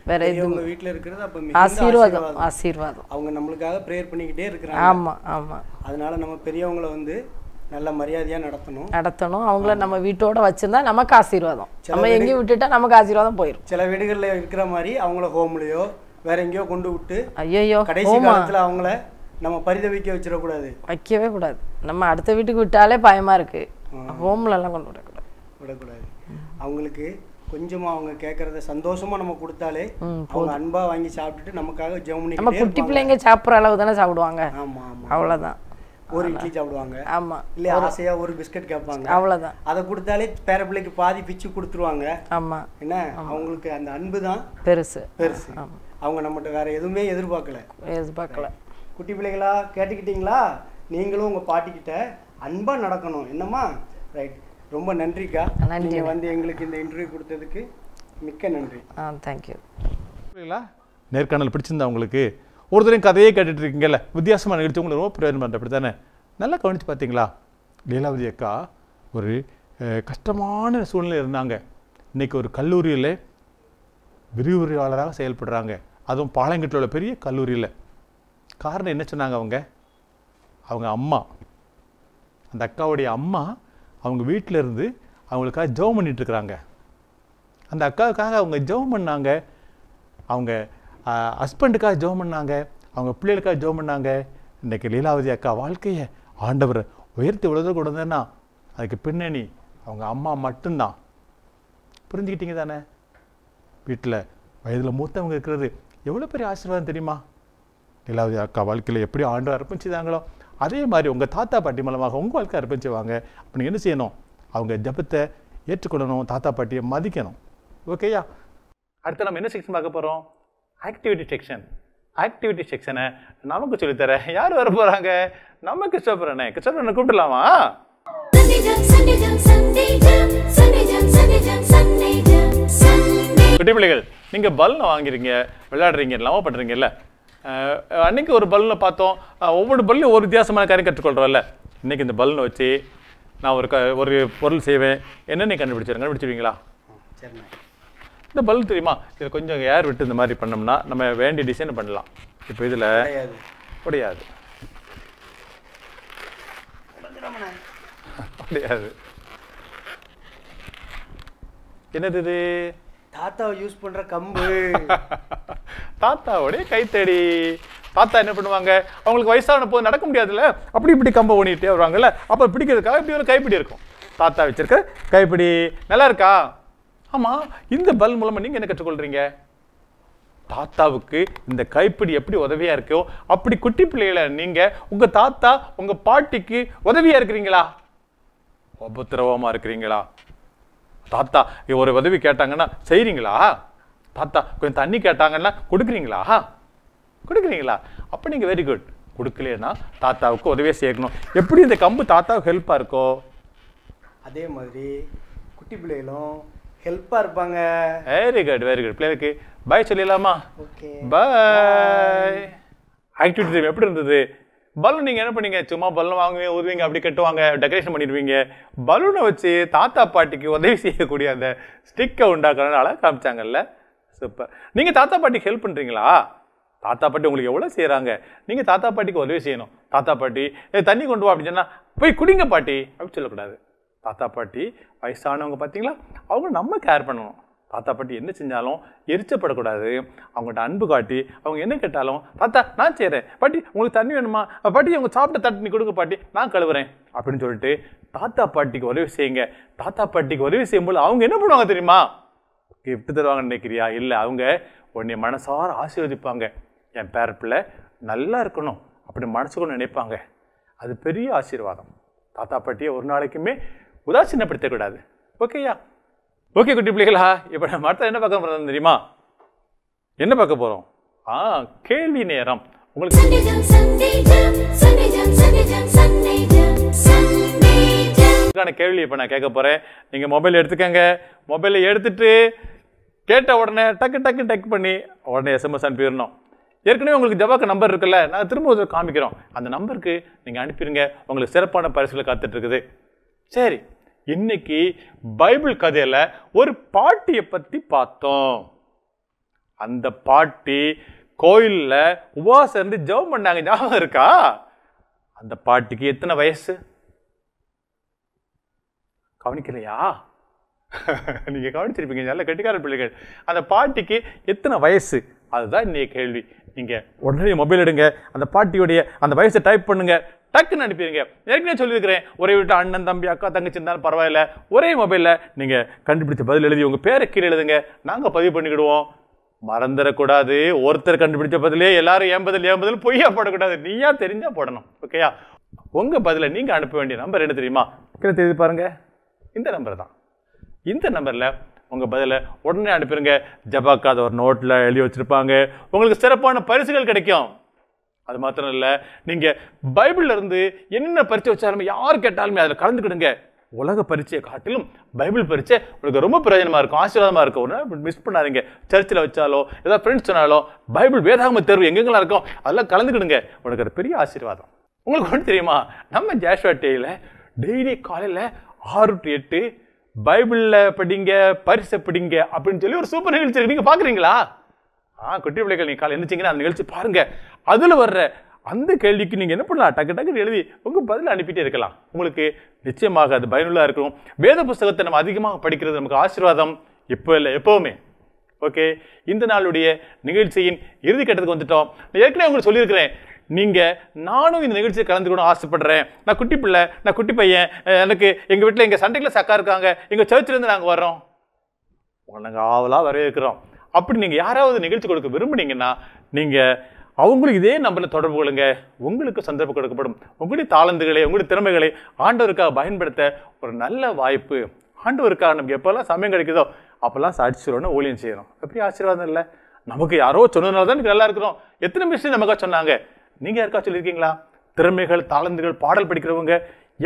வேற எதுவும். வீட்டில் இருக்கிறது அப்போ ஆசீர்வாதம், ஆசீர்வாதம். அவங்க நம்மளுக்காக ப்ரேயர் பண்ணிக்கிட்டே இருக்கிறாங்க. ஆமாம் ஆமாம். அதனால நம்ம பெரியவங்களை வந்து நல்ல மரியாதையாக நடத்தணும். அவங்கள நம்ம வீட்டோட வச்சிருந்தா நமக்கு ஆசீர்வாதம். நம்ம எங்கேயும் விட்டுட்டா நமக்கு ஆசீர்வாதம் போயிடும். சில வீடுகளில் இருக்கிற மாதிரி அவங்கள ஹோம்லையோ வேற எங்கேயோ கொண்டு விட்டு ஐயோ கடைசி காலத்தில் அவங்கள நம்ம பரிதவிக்க வச்சிடக்கூடாது, வைக்கவே கூடாது. நம்ம அடுத்த வீட்டுக்கு விட்டாலே பயமா இருக்கு, ஹோம்லலாம் கொண்டு விடக்கூடாது. அவங்களுக்கு கொஞ்சமா அவங்க கேட்கறத சந்தோஷமா நம்ம கொடுத்தாலே அவங்க அன்பா வாங்கி சாப்பிட்டுட்டு நமக்காக ஜெபம் பண்ணி. நம்ம குட்டி பிள்ளைங்க சாப்பிட்ற அளவு தானே சாப்பிடுவாங்க. ஆமா ஆமா, அவ்வளோதான். ஒரு இட்லி சாப்பிடுவாங்க, ஆமா, இல்ல ஆசையா ஒரு பிஸ்கட் கேட்பாங்க, அவ்வளோதான். அதை கொடுத்தாலே பேர பிள்ளைக்கு பாதி பிச்சு கொடுத்துருவாங்க. ஆமா, என்ன அவங்களுக்கு அந்த அன்பு தான் பெருசு. அவங்க நம்மகிட்ட வேற எதுவுமே எதிர்பார்க்கல. குட்டி பிள்ளைகளா கேட்டுக்கிட்டீங்களா? நீங்களும் உங்க பாட்டிக்கிட்ட அன்பா நடக்கணும். என்னம்மா? ரைட். ரொம்ப நன்றிக்கா, நீங்க வந்து எங்களுக்கு இந்த இன்டர்வியூ கொடுத்ததுக்கு மிக்க நன்றி. தேங்க்யூ. நேர்காணல் பிடிச்சிருந்தா உங்களுக்கு? ஒருத்தரையும் கதையே கேட்டுட்டு இருக்கீங்கல்ல, வித்தியாசமான நிகழ்ச்சி உங்களுக்கு ரொம்ப பிரயோஜனம் பண்ணுற அப்படி தானே? நல்லா கவனித்து பார்த்தீங்களா? லீலாவதி அக்கா ஒரு கஷ்டமான சூழ்நிலை இருந்தாங்க. இன்றைக்கி ஒரு கல்லூரியில் விரிவுரையாளராக செயல்படுறாங்க, அதுவும் பாளையங்கட்டில் உள்ள பெரிய கல்லூரியில். காரணம் என்ன சொன்னாங்க? அவங்க அம்மா, அந்த அக்காவுடைய அம்மா அவங்க வீட்டில் இருந்து அவங்களுக்காக ஜெபம் பண்ணிகிட்ருக்குறாங்க. அந்த அக்காவுக்காக அவங்க ஜெபம் பண்ணாங்க, அவங்க ஹஸ்பண்டுக்காக ஜெபம் பண்ணாங்க, அவங்க பிள்ளைகளுக்காக ஜெபம் பண்ணாங்க. இன்றைக்கி லீலாவதி அக்கா வாழ்க்கையை ஆண்டவர் உயர்த்தி விழுத கொடுந்தேன்னா அதுக்கு பின்னணி அவங்க அம்மா மட்டும்தான். புரிஞ்சுக்கிட்டீங்க தானே? வீட்டில் வயதில் மூத்தவங்க இருக்கிறது எவ்வளோ பெரிய ஆசீர்வாதம் தெரியுமா? லீலாவதி அக்கா வாழ்க்கையில் எப்படி ஆண்டவர் அர்ப்பணிச்சுதாங்களோ அதே மாதிரி உங்கள் தாத்தா பாட்டி மூலமாக உங்கள் வாழ்க்கை அர்ப்பணிச்சுவாங்க. அப்போ நீங்கள் என்ன செய்யணும்? அவங்க ஜபத்தை ஏற்றுக்கொள்ளணும், தாத்தா பாட்டியை மதிக்கணும். ஓகேயா? அடுத்து நம்ம என்ன செக்ஷன் பார்க்க போகிறோம்? Activity section. ஆக்டிவிட்டி செக்ஷனை நமக்கு சொல்லித்தரேன். யார் வர போகிறாங்க? நம்ம கிறிஸ்டோபரனே. கிறிஸ்டோபரனை கூப்பிடலாமா? குட்டி பிள்ளைகள், நீங்கள் பலூனை வாங்கிறீங்க, விளையாடுறீங்க, லவ் பண்ணுறீங்கல்ல. அன்றைக்கி ஒரு பலூனை பார்த்தோம், ஒவ்வொரு பலூனையும் ஒரு வித்தியாசமான காரியம் கற்றுக்கொள்கிறோம்ல. இன்றைக்கி இந்த பலூனை வச்சு நான் ஒரு பொருள் செய்வேன். என்னென்ன கண்டுபிடிச்சிருவீங்களா? இந்த பலூன் தெரியுமா? இதில் கொஞ்சம் ஏர் விட்டு இந்த மாதிரி பண்ணோம்னா நம்ம வேண்டிய டிசைன் பண்ணலாம். இப்போ இதில் உடையாது, உடையாது. என்னது இது? தாத்தாவை யூஸ் பண்ற கம்பு. தாத்தாவுடைய கைத்தடி. தாத்தா என்ன பண்ணுவாங்க? அவங்களுக்கு வயசான போது நடக்க முடியாதுல்ல, அப்படி இப்படி கம்பை ஓடிட்டே வருவாங்கல்ல, அப்போ பிடிக்கிறதுக்காக இப்படி ஒரு கைப்பிடி இருக்கும். தாத்தா வச்சிருக்க கைப்பிடி நல்லா இருக்கா? ஆமாம். இந்த பல் மூலமாக நீங்கள் என்ன கற்றுக்கொள்கிறீங்க? தாத்தாவுக்கு இந்த கைப்பிடி எப்படி உதவியாக இருக்கோ அப்படி குட்டி பிள்ளைகளை நீங்கள் உங்கள் தாத்தா உங்கள் பாட்டிக்கு உதவியாக இருக்கிறீங்களா? உபத்திரவமாக இருக்கிறீங்களா? தாத்தா ஒரு உதவி கேட்டாங்கன்னா செய்கிறீங்களா? தாத்தா கொஞ்சம் தண்ணி கேட்டாங்கன்னா கொடுக்குறீங்களா? அப்போ நீங்கள் வெரி குட். கொடுக்கலன்னா தாத்தாவுக்கு உதவியை சேர்க்கணும். எப்படி இந்த கம்பு தாத்தாவுக்கு ஹெல்ப்பாக இருக்கோ அதே மாதிரி குட்டி பிள்ளைகளும் ஹெல்ப்பாக இருப்பாங்க. Very good, very good. பிள்ளைகளுக்கு பாய் சொல்லிடலாமா? பாய். ஆக்டிவிட்டி எப்படி இருந்தது? பலூன் நீங்கள் என்ன பண்ணீங்க? சும்மா பலூன் வாங்குவீங்க, ஊதுவீங்க, அப்படி கட்டுவாங்க, டெக்கரேஷன் பண்ணிடுவீங்க. பலூனை வச்சு தாத்தா பாட்டிக்கு உதவி செய்யக்கூடிய அந்த ஸ்டிக்கை உண்டாக்குறதுனால காமிச்சாங்கல்ல. சூப்பர். நீங்கள் தாத்தா பாட்டிக்கு ஹெல்ப் பண்ணுறீங்களா? தாத்தா பாட்டி உங்களுக்கு எவ்வளோ செய்கிறாங்க, நீங்கள் தாத்தா பாட்டிக்கு உதவி செய்யணும். தாத்தா பாட்டி தண்ணி கொண்டு வா அப்படின்னு சொன்னால் போய் குடிங்க பாட்டி அப்படி சொல்லக்கூடாது. தாத்தா பாட்டி வயசானவங்க பார்த்தீங்களா, அவங்க நம்ம கேர் பண்ணணும். தாத்தா பாட்டி என்ன செஞ்சாலும் எரிச்சப்படக்கூடாது. அவங்கள்ட்ட அன்பு காட்டி அவங்க என்ன கேட்டாலும் தாத்தா நான் செய்கிறேன், பாட்டி உங்களுக்கு தண்ணி வேணுமா, பாட்டி அவங்க சாப்பிட்ட தண்ணி கொடுங்க பாட்டி நான் கழுவுறேன் அப்படின்னு சொல்லிட்டு தாத்தா பாட்டிக்கு உதவி செய்யுங்க. தாத்தா பாட்டிக்கு உதவி செய்யும்போது அவங்க என்ன பண்ணுவாங்க தெரியுமா? கிஃப்ட் தருவாங்கன்னு நினைக்கிறியா? இல்லை, அவங்க உன்னை மனசார ஆசீர்வதிப்பாங்க. என் பேர பிள்ளை நல்லா இருக்கணும் அப்படி மனசுக்குள்ள நினைப்பாங்க. அது பெரிய ஆசீர்வாதம். தாத்தா பாட்டியை ஒரு நாளைக்குமே உதாசீனப்படுத்தக்கூடாது. ஓகேயா? ஓகே குட்டி பிள்ளைகளா, இப்போ நம்ம அடுத்த என்ன பார்க்க போகிறோம் தெரியுமா? என்ன பார்க்க போகிறோம்? கேள்வி நேரம். உங்களுக்கு கேள்வி இப்போ நான் கேட்க போகிறேன். நீங்கள் மொபைல் எடுத்துக்கங்க. மொபைலை எடுத்துட்டு கேட்ட உடனே டக்கு பண்ணி உடனே எஸ்எம்எஸ் அனுப்பிடணும். ஏற்கனவே உங்களுக்கு ஜபாக்கு நம்பர் இருக்குல்ல, நான் திரும்ப ஒரு காமிக்கிறோம். அந்த நம்பருக்கு நீங்கள் அனுப்பிடுங்க. உங்களுக்கு சிறப்பான பரிசுகளை காத்துட்டு இருக்குது. சரி, இன்னைக்கு பைபிள் கதையில் ஒரு பாட்டியை பற்றி பார்த்தோம். அந்த பாட்டி கோயிலில் உபவாசம் இருந்து ஜெபம் பண்ணாங்க, ஞாபகம் இருக்கா? அந்த பாட்டிக்கு எத்தனை வயசு கவனிக்கலையா? நீங்க கவனிச்சிருப்பீங்க, நல்ல கெட்டிக்கார பிள்ளைகள். அந்த பாட்டிக்கு எத்தனை வயசு, அதுதான் இன்னைக்கு கேள்வி. நீங்க உடனே மொபைல் எடுங்க, அந்த பாட்டியுடைய அந்த வயசை டைப் பண்ணுங்க, டக்குன்னு அனுப்பிடுங்க. ஏற்கனவே சொல்லியிருக்கிறேன், ஒரே வீட்டு அண்ணன் தம்பி அக்கா தங்கச்சி இருந்தாலும் பரவாயில்ல, ஒரே மொபைலில் நீங்க கண்டுபிடிச்ச பதில் எழுதி உங்க பேரை கீழே எழுதுங்க, நாங்கள் பதிவு பண்ணிக்கிடுவோம். மறந்துடக்கூடாது. ஒருத்தர் கண்டுபிடிச்ச பதிலே எல்லாரும் ஏன் பதில் பொய்யா போடக்கூடாது, நீயா தெரிஞ்சா போடணும். ஓகேயா? உங்க பதில நீங்க அனுப்ப வேண்டிய நம்பர் என்ன தெரியுமா? கீழே தெரிஞ்சு பாருங்க, இந்த நம்பர் தான். இந்த நம்பர்ல உங்க பதில உடனே அனுப்பிடுங்க. ஜபாக்காத ஒரு நோட்ல எழுதி வச்சிருப்பாங்க, உங்களுக்கு சிறப்பான பரிசுகள் கிடைக்கும். அது மாத்திரம் இல்ல, நீங்க பைபிள்ல இருந்து என்னென்ன பரிச்சை வச்சாலுமே யார் கேட்டாலுமே அதுல கலந்துக்கிடுங்க. உலக பரீட்சையை காட்டிலும் பைபிள் பரீட்சை உங்களுக்கு ரொம்ப பிரயோஜனமா இருக்கும், ஆசீர்வாதமா இருக்கும். ஒன்று மிஸ் பண்ணாதீங்க. சர்ச்சில் வச்சாலோ ஏதாவது ஃப்ரெண்ட்ஸ் சொன்னாலும் பைபிள் வேதாகம தேர்வு எங்கெங்கெல்லாம் இருக்கும் அதெல்லாம் கலந்துக்கிடுங்க. உனக்கு அது பெரிய ஆசீர்வாதம். உங்களுக்கு ஒன்று தெரியுமா, நம்ம ஜாஷ்வா டிவியில் டெய்லி காலையில் 6 to 8 பைபிளில் படிங்க, பரிசை படிங்க அப்படின்னு சொல்லி ஒரு சூப்பர் நிகழ்ச்சி இருக்கு. நீங்கள் பார்க்குறீங்களா? குட்டி பிள்ளைகள் நீங்கள் காலை எழுந்திரிச்சிங்கன்னா அந்த நிகழ்ச்சி பாருங்க. அதில் வர்ற அந்த கேள்விக்கு நீங்கள் என்ன பண்ணலாம், டக்கு எழுதி உங்கள் பதில் அனுப்பிட்டே இருக்கலாம். உங்களுக்கு நிச்சயமாக அது பயனுள்ளதாக இருக்கும். வேத புஸ்தகத்தை நம்ம அதிகமாக படிக்கிறது நமக்கு ஆசீர்வாதம், இப்போ இல்லை எப்போவுமே. ஓகே, இந்த நாளுடைய நிகழ்ச்சியின் இறுதி கட்டத்துக்கு வந்துட்டோம். நான் ஏற்கனவே உங்களுக்கு சொல்லியிருக்கிறேன், நானும் இந்த நிகழ்ச்சியை கலந்துக்கணும் ஆசைப்படுறேன். நான் குட்டி பிள்ளை, நான் குட்டி பையன், எனக்கு எங்கள் வீட்டில் எங்கள் சண்டைகளை சக்கா இருக்காங்க, எங்கள் சர்ச்சிலேருந்து நாங்கள் வர்றோம், நாங்கள் ஆவலாக வரவேற்கிறோம். அப்படி நீங்கள் யாராவது நிகழ்ச்சி கொடுக்க விரும்புனீங்கன்னா நீங்கள் அவங்களுக்கு இதே நம்பரில் தொடர்பு கொள்ளுங்க. உங்களுக்கு சந்தர்ப்பம் கொடுக்கப்படும். உங்களுடைய தாளந்துகளை, உங்களுடைய திறமைகளை ஆண்டவருக்காக பயன்படுத்த ஒரு நல்ல வாய்ப்பு. ஆண்டவருக்காக நமக்கு எப்போல்லாம் சமயம் கிடைக்குதோ அப்போல்லாம் சாட்சி சொல்லணும், ஊழியம் செய்யணும். எப்படி ஆசீர்வாதம் இல்லை? நமக்கு யாரோ சொன்னதுனால தான் நல்லா இருக்கிறோம். எத்தனை மிஷன் நமக்காக சொன்னாங்க? நீங்கள் யாருக்கா சொல்லியிருக்கீங்களா? திறமைகள், தாளந்துகள், பாடல் படிக்கிறவங்க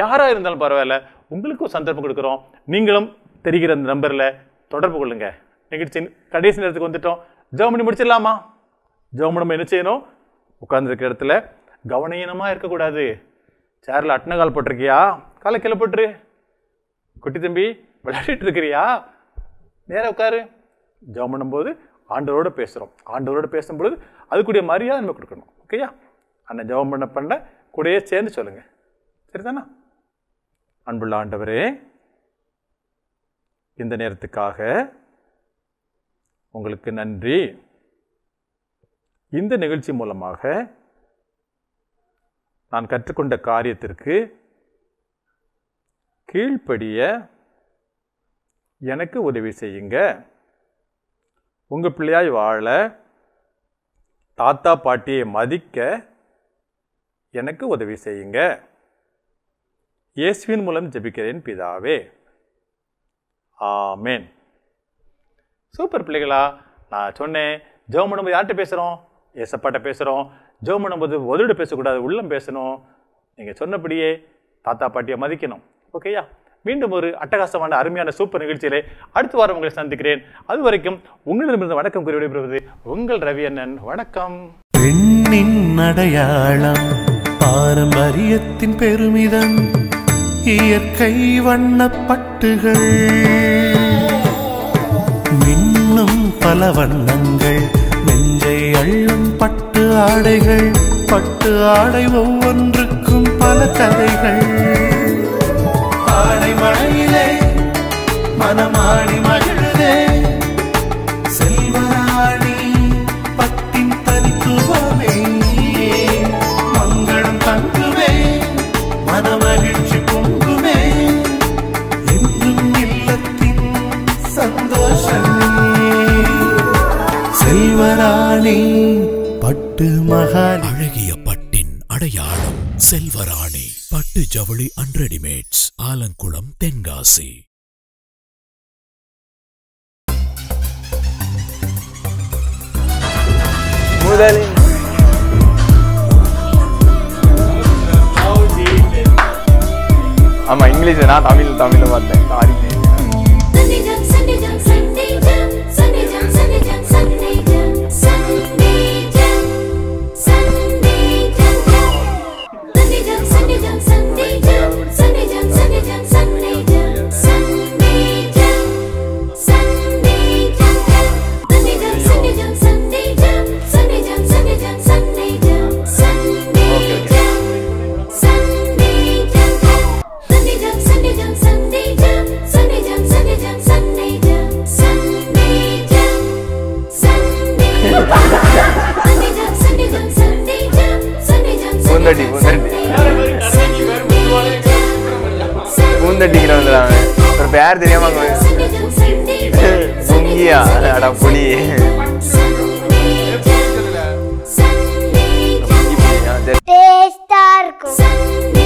யாராக இருந்தாலும் பரவாயில்ல, உங்களுக்கும் சந்தர்ப்பம் கொடுக்குறோம். நீங்களும் தெரிகிற அந்த நம்பரில் தொடர்பு கொள்ளுங்க. நிகழ்ச்சியின் கடைசி நேரத்துக்கு வந்துட்டோம். ஜெபம் பண்ணி முடிச்சிடலாமா? ஜெபம் நம்ம என்ன செய்யணும்? உட்கார்ந்துருக்க இடத்துல கவனீனமாக இருக்கக்கூடாது. சேரில் அட்டனை கால் போட்டிருக்கியா? காலை கீழே போட்டுரு. குட்டி தம்பி விளையாடிட்டு இருக்கிறியா? நேராக உட்காரு. ஜெபம் பண்ணும்போது ஆண்டவரோட பேசுகிறோம். ஆண்டவரோட பேசும்பொழுது அதுக்குரிய மரியாதை நம்ம கொடுக்கணும். ஓகேயா? அந்த ஜெபம் பண்ண கூடயே சேர்ந்து சொல்லுங்க. சரிதானா? அன்புள்ள ஆண்டவரே, இந்த நேரத்துக்காக உங்களுக்கு நன்றி. இந்த நிகழ்ச்சி மூலமாக நான் கற்றுக்கொண்ட காரியத்திற்கு கீழ்ப்படிய எனக்கு உதவி செய்யுங்க. உங்க பிள்ளையாய் வாழ, தாத்தா பாட்டியை மதிக்க எனக்கு உதவி செய்யுங்க. இயேசுவின் மூலம் ஜெபிக்கிறேன் பிதாவே, ஆமென். சூப்பர் பிள்ளைகளா. நான் சொன்னேன், ஜெபம் பண்ணும்போது யார்கிட்ட பேசுகிறோம்? ஏசப்பாட்ட பேசுகிறோம். ஜெபம் பண்ணும்போது உதவிட பேசக்கூடாது, உள்ளம் பேசணும். நீங்கள் சொன்னபடியே தாத்தா பாட்டியை மதிக்கணும். ஓகேயா? மீண்டும் ஒரு அட்டகாசமான அருமையான சூப்பர் நிகழ்ச்சியிலே அடுத்த வாரம் உங்களை சந்திக்கிறேன். அது வரைக்கும் உங்களிடமிருந்து வணக்கம் கூறி விடைபெறுவது உங்கள் ரவி அண்ணன். வணக்கம். பெண்ணின் அடையாளம், பாரம்பரியத்தின் பெருமிதம், இயற்கை வண்ணப்பட்டுகள், மின்னும் பல வண்ணங்கள், நெஞ்சை அள்ளும் பட்டு ஆடைகள், பட்டு ஆடை ஒவ்வொன்றுக்கும் பல கதைகள். ஆடை மழையிலே மனமாடி மகிழுதே, செல்வராணி பட்டின் தனித்துவமே, மங்களம் தங்குவே, மனமகிழ்ச்சி பொங்குமே, என்றும் இல்லத்தின் சந்தோஷமே. செல்வராணி பட்டு மகால், அழகிய பட்டின் அடையாளம் செல்வராணி பட்டு ஜவுளி அண்ட் ரெடிமேட்ஸ், ஆலங்குளம், தென்காசி. முதலில் ஆமா இங்கிலீஷ், நான் தமிழ்ல பார்த்தேன். சாரி. பேர் தெரியாம புங்கியா அடா புலி டேஸ்டா இருக்கும்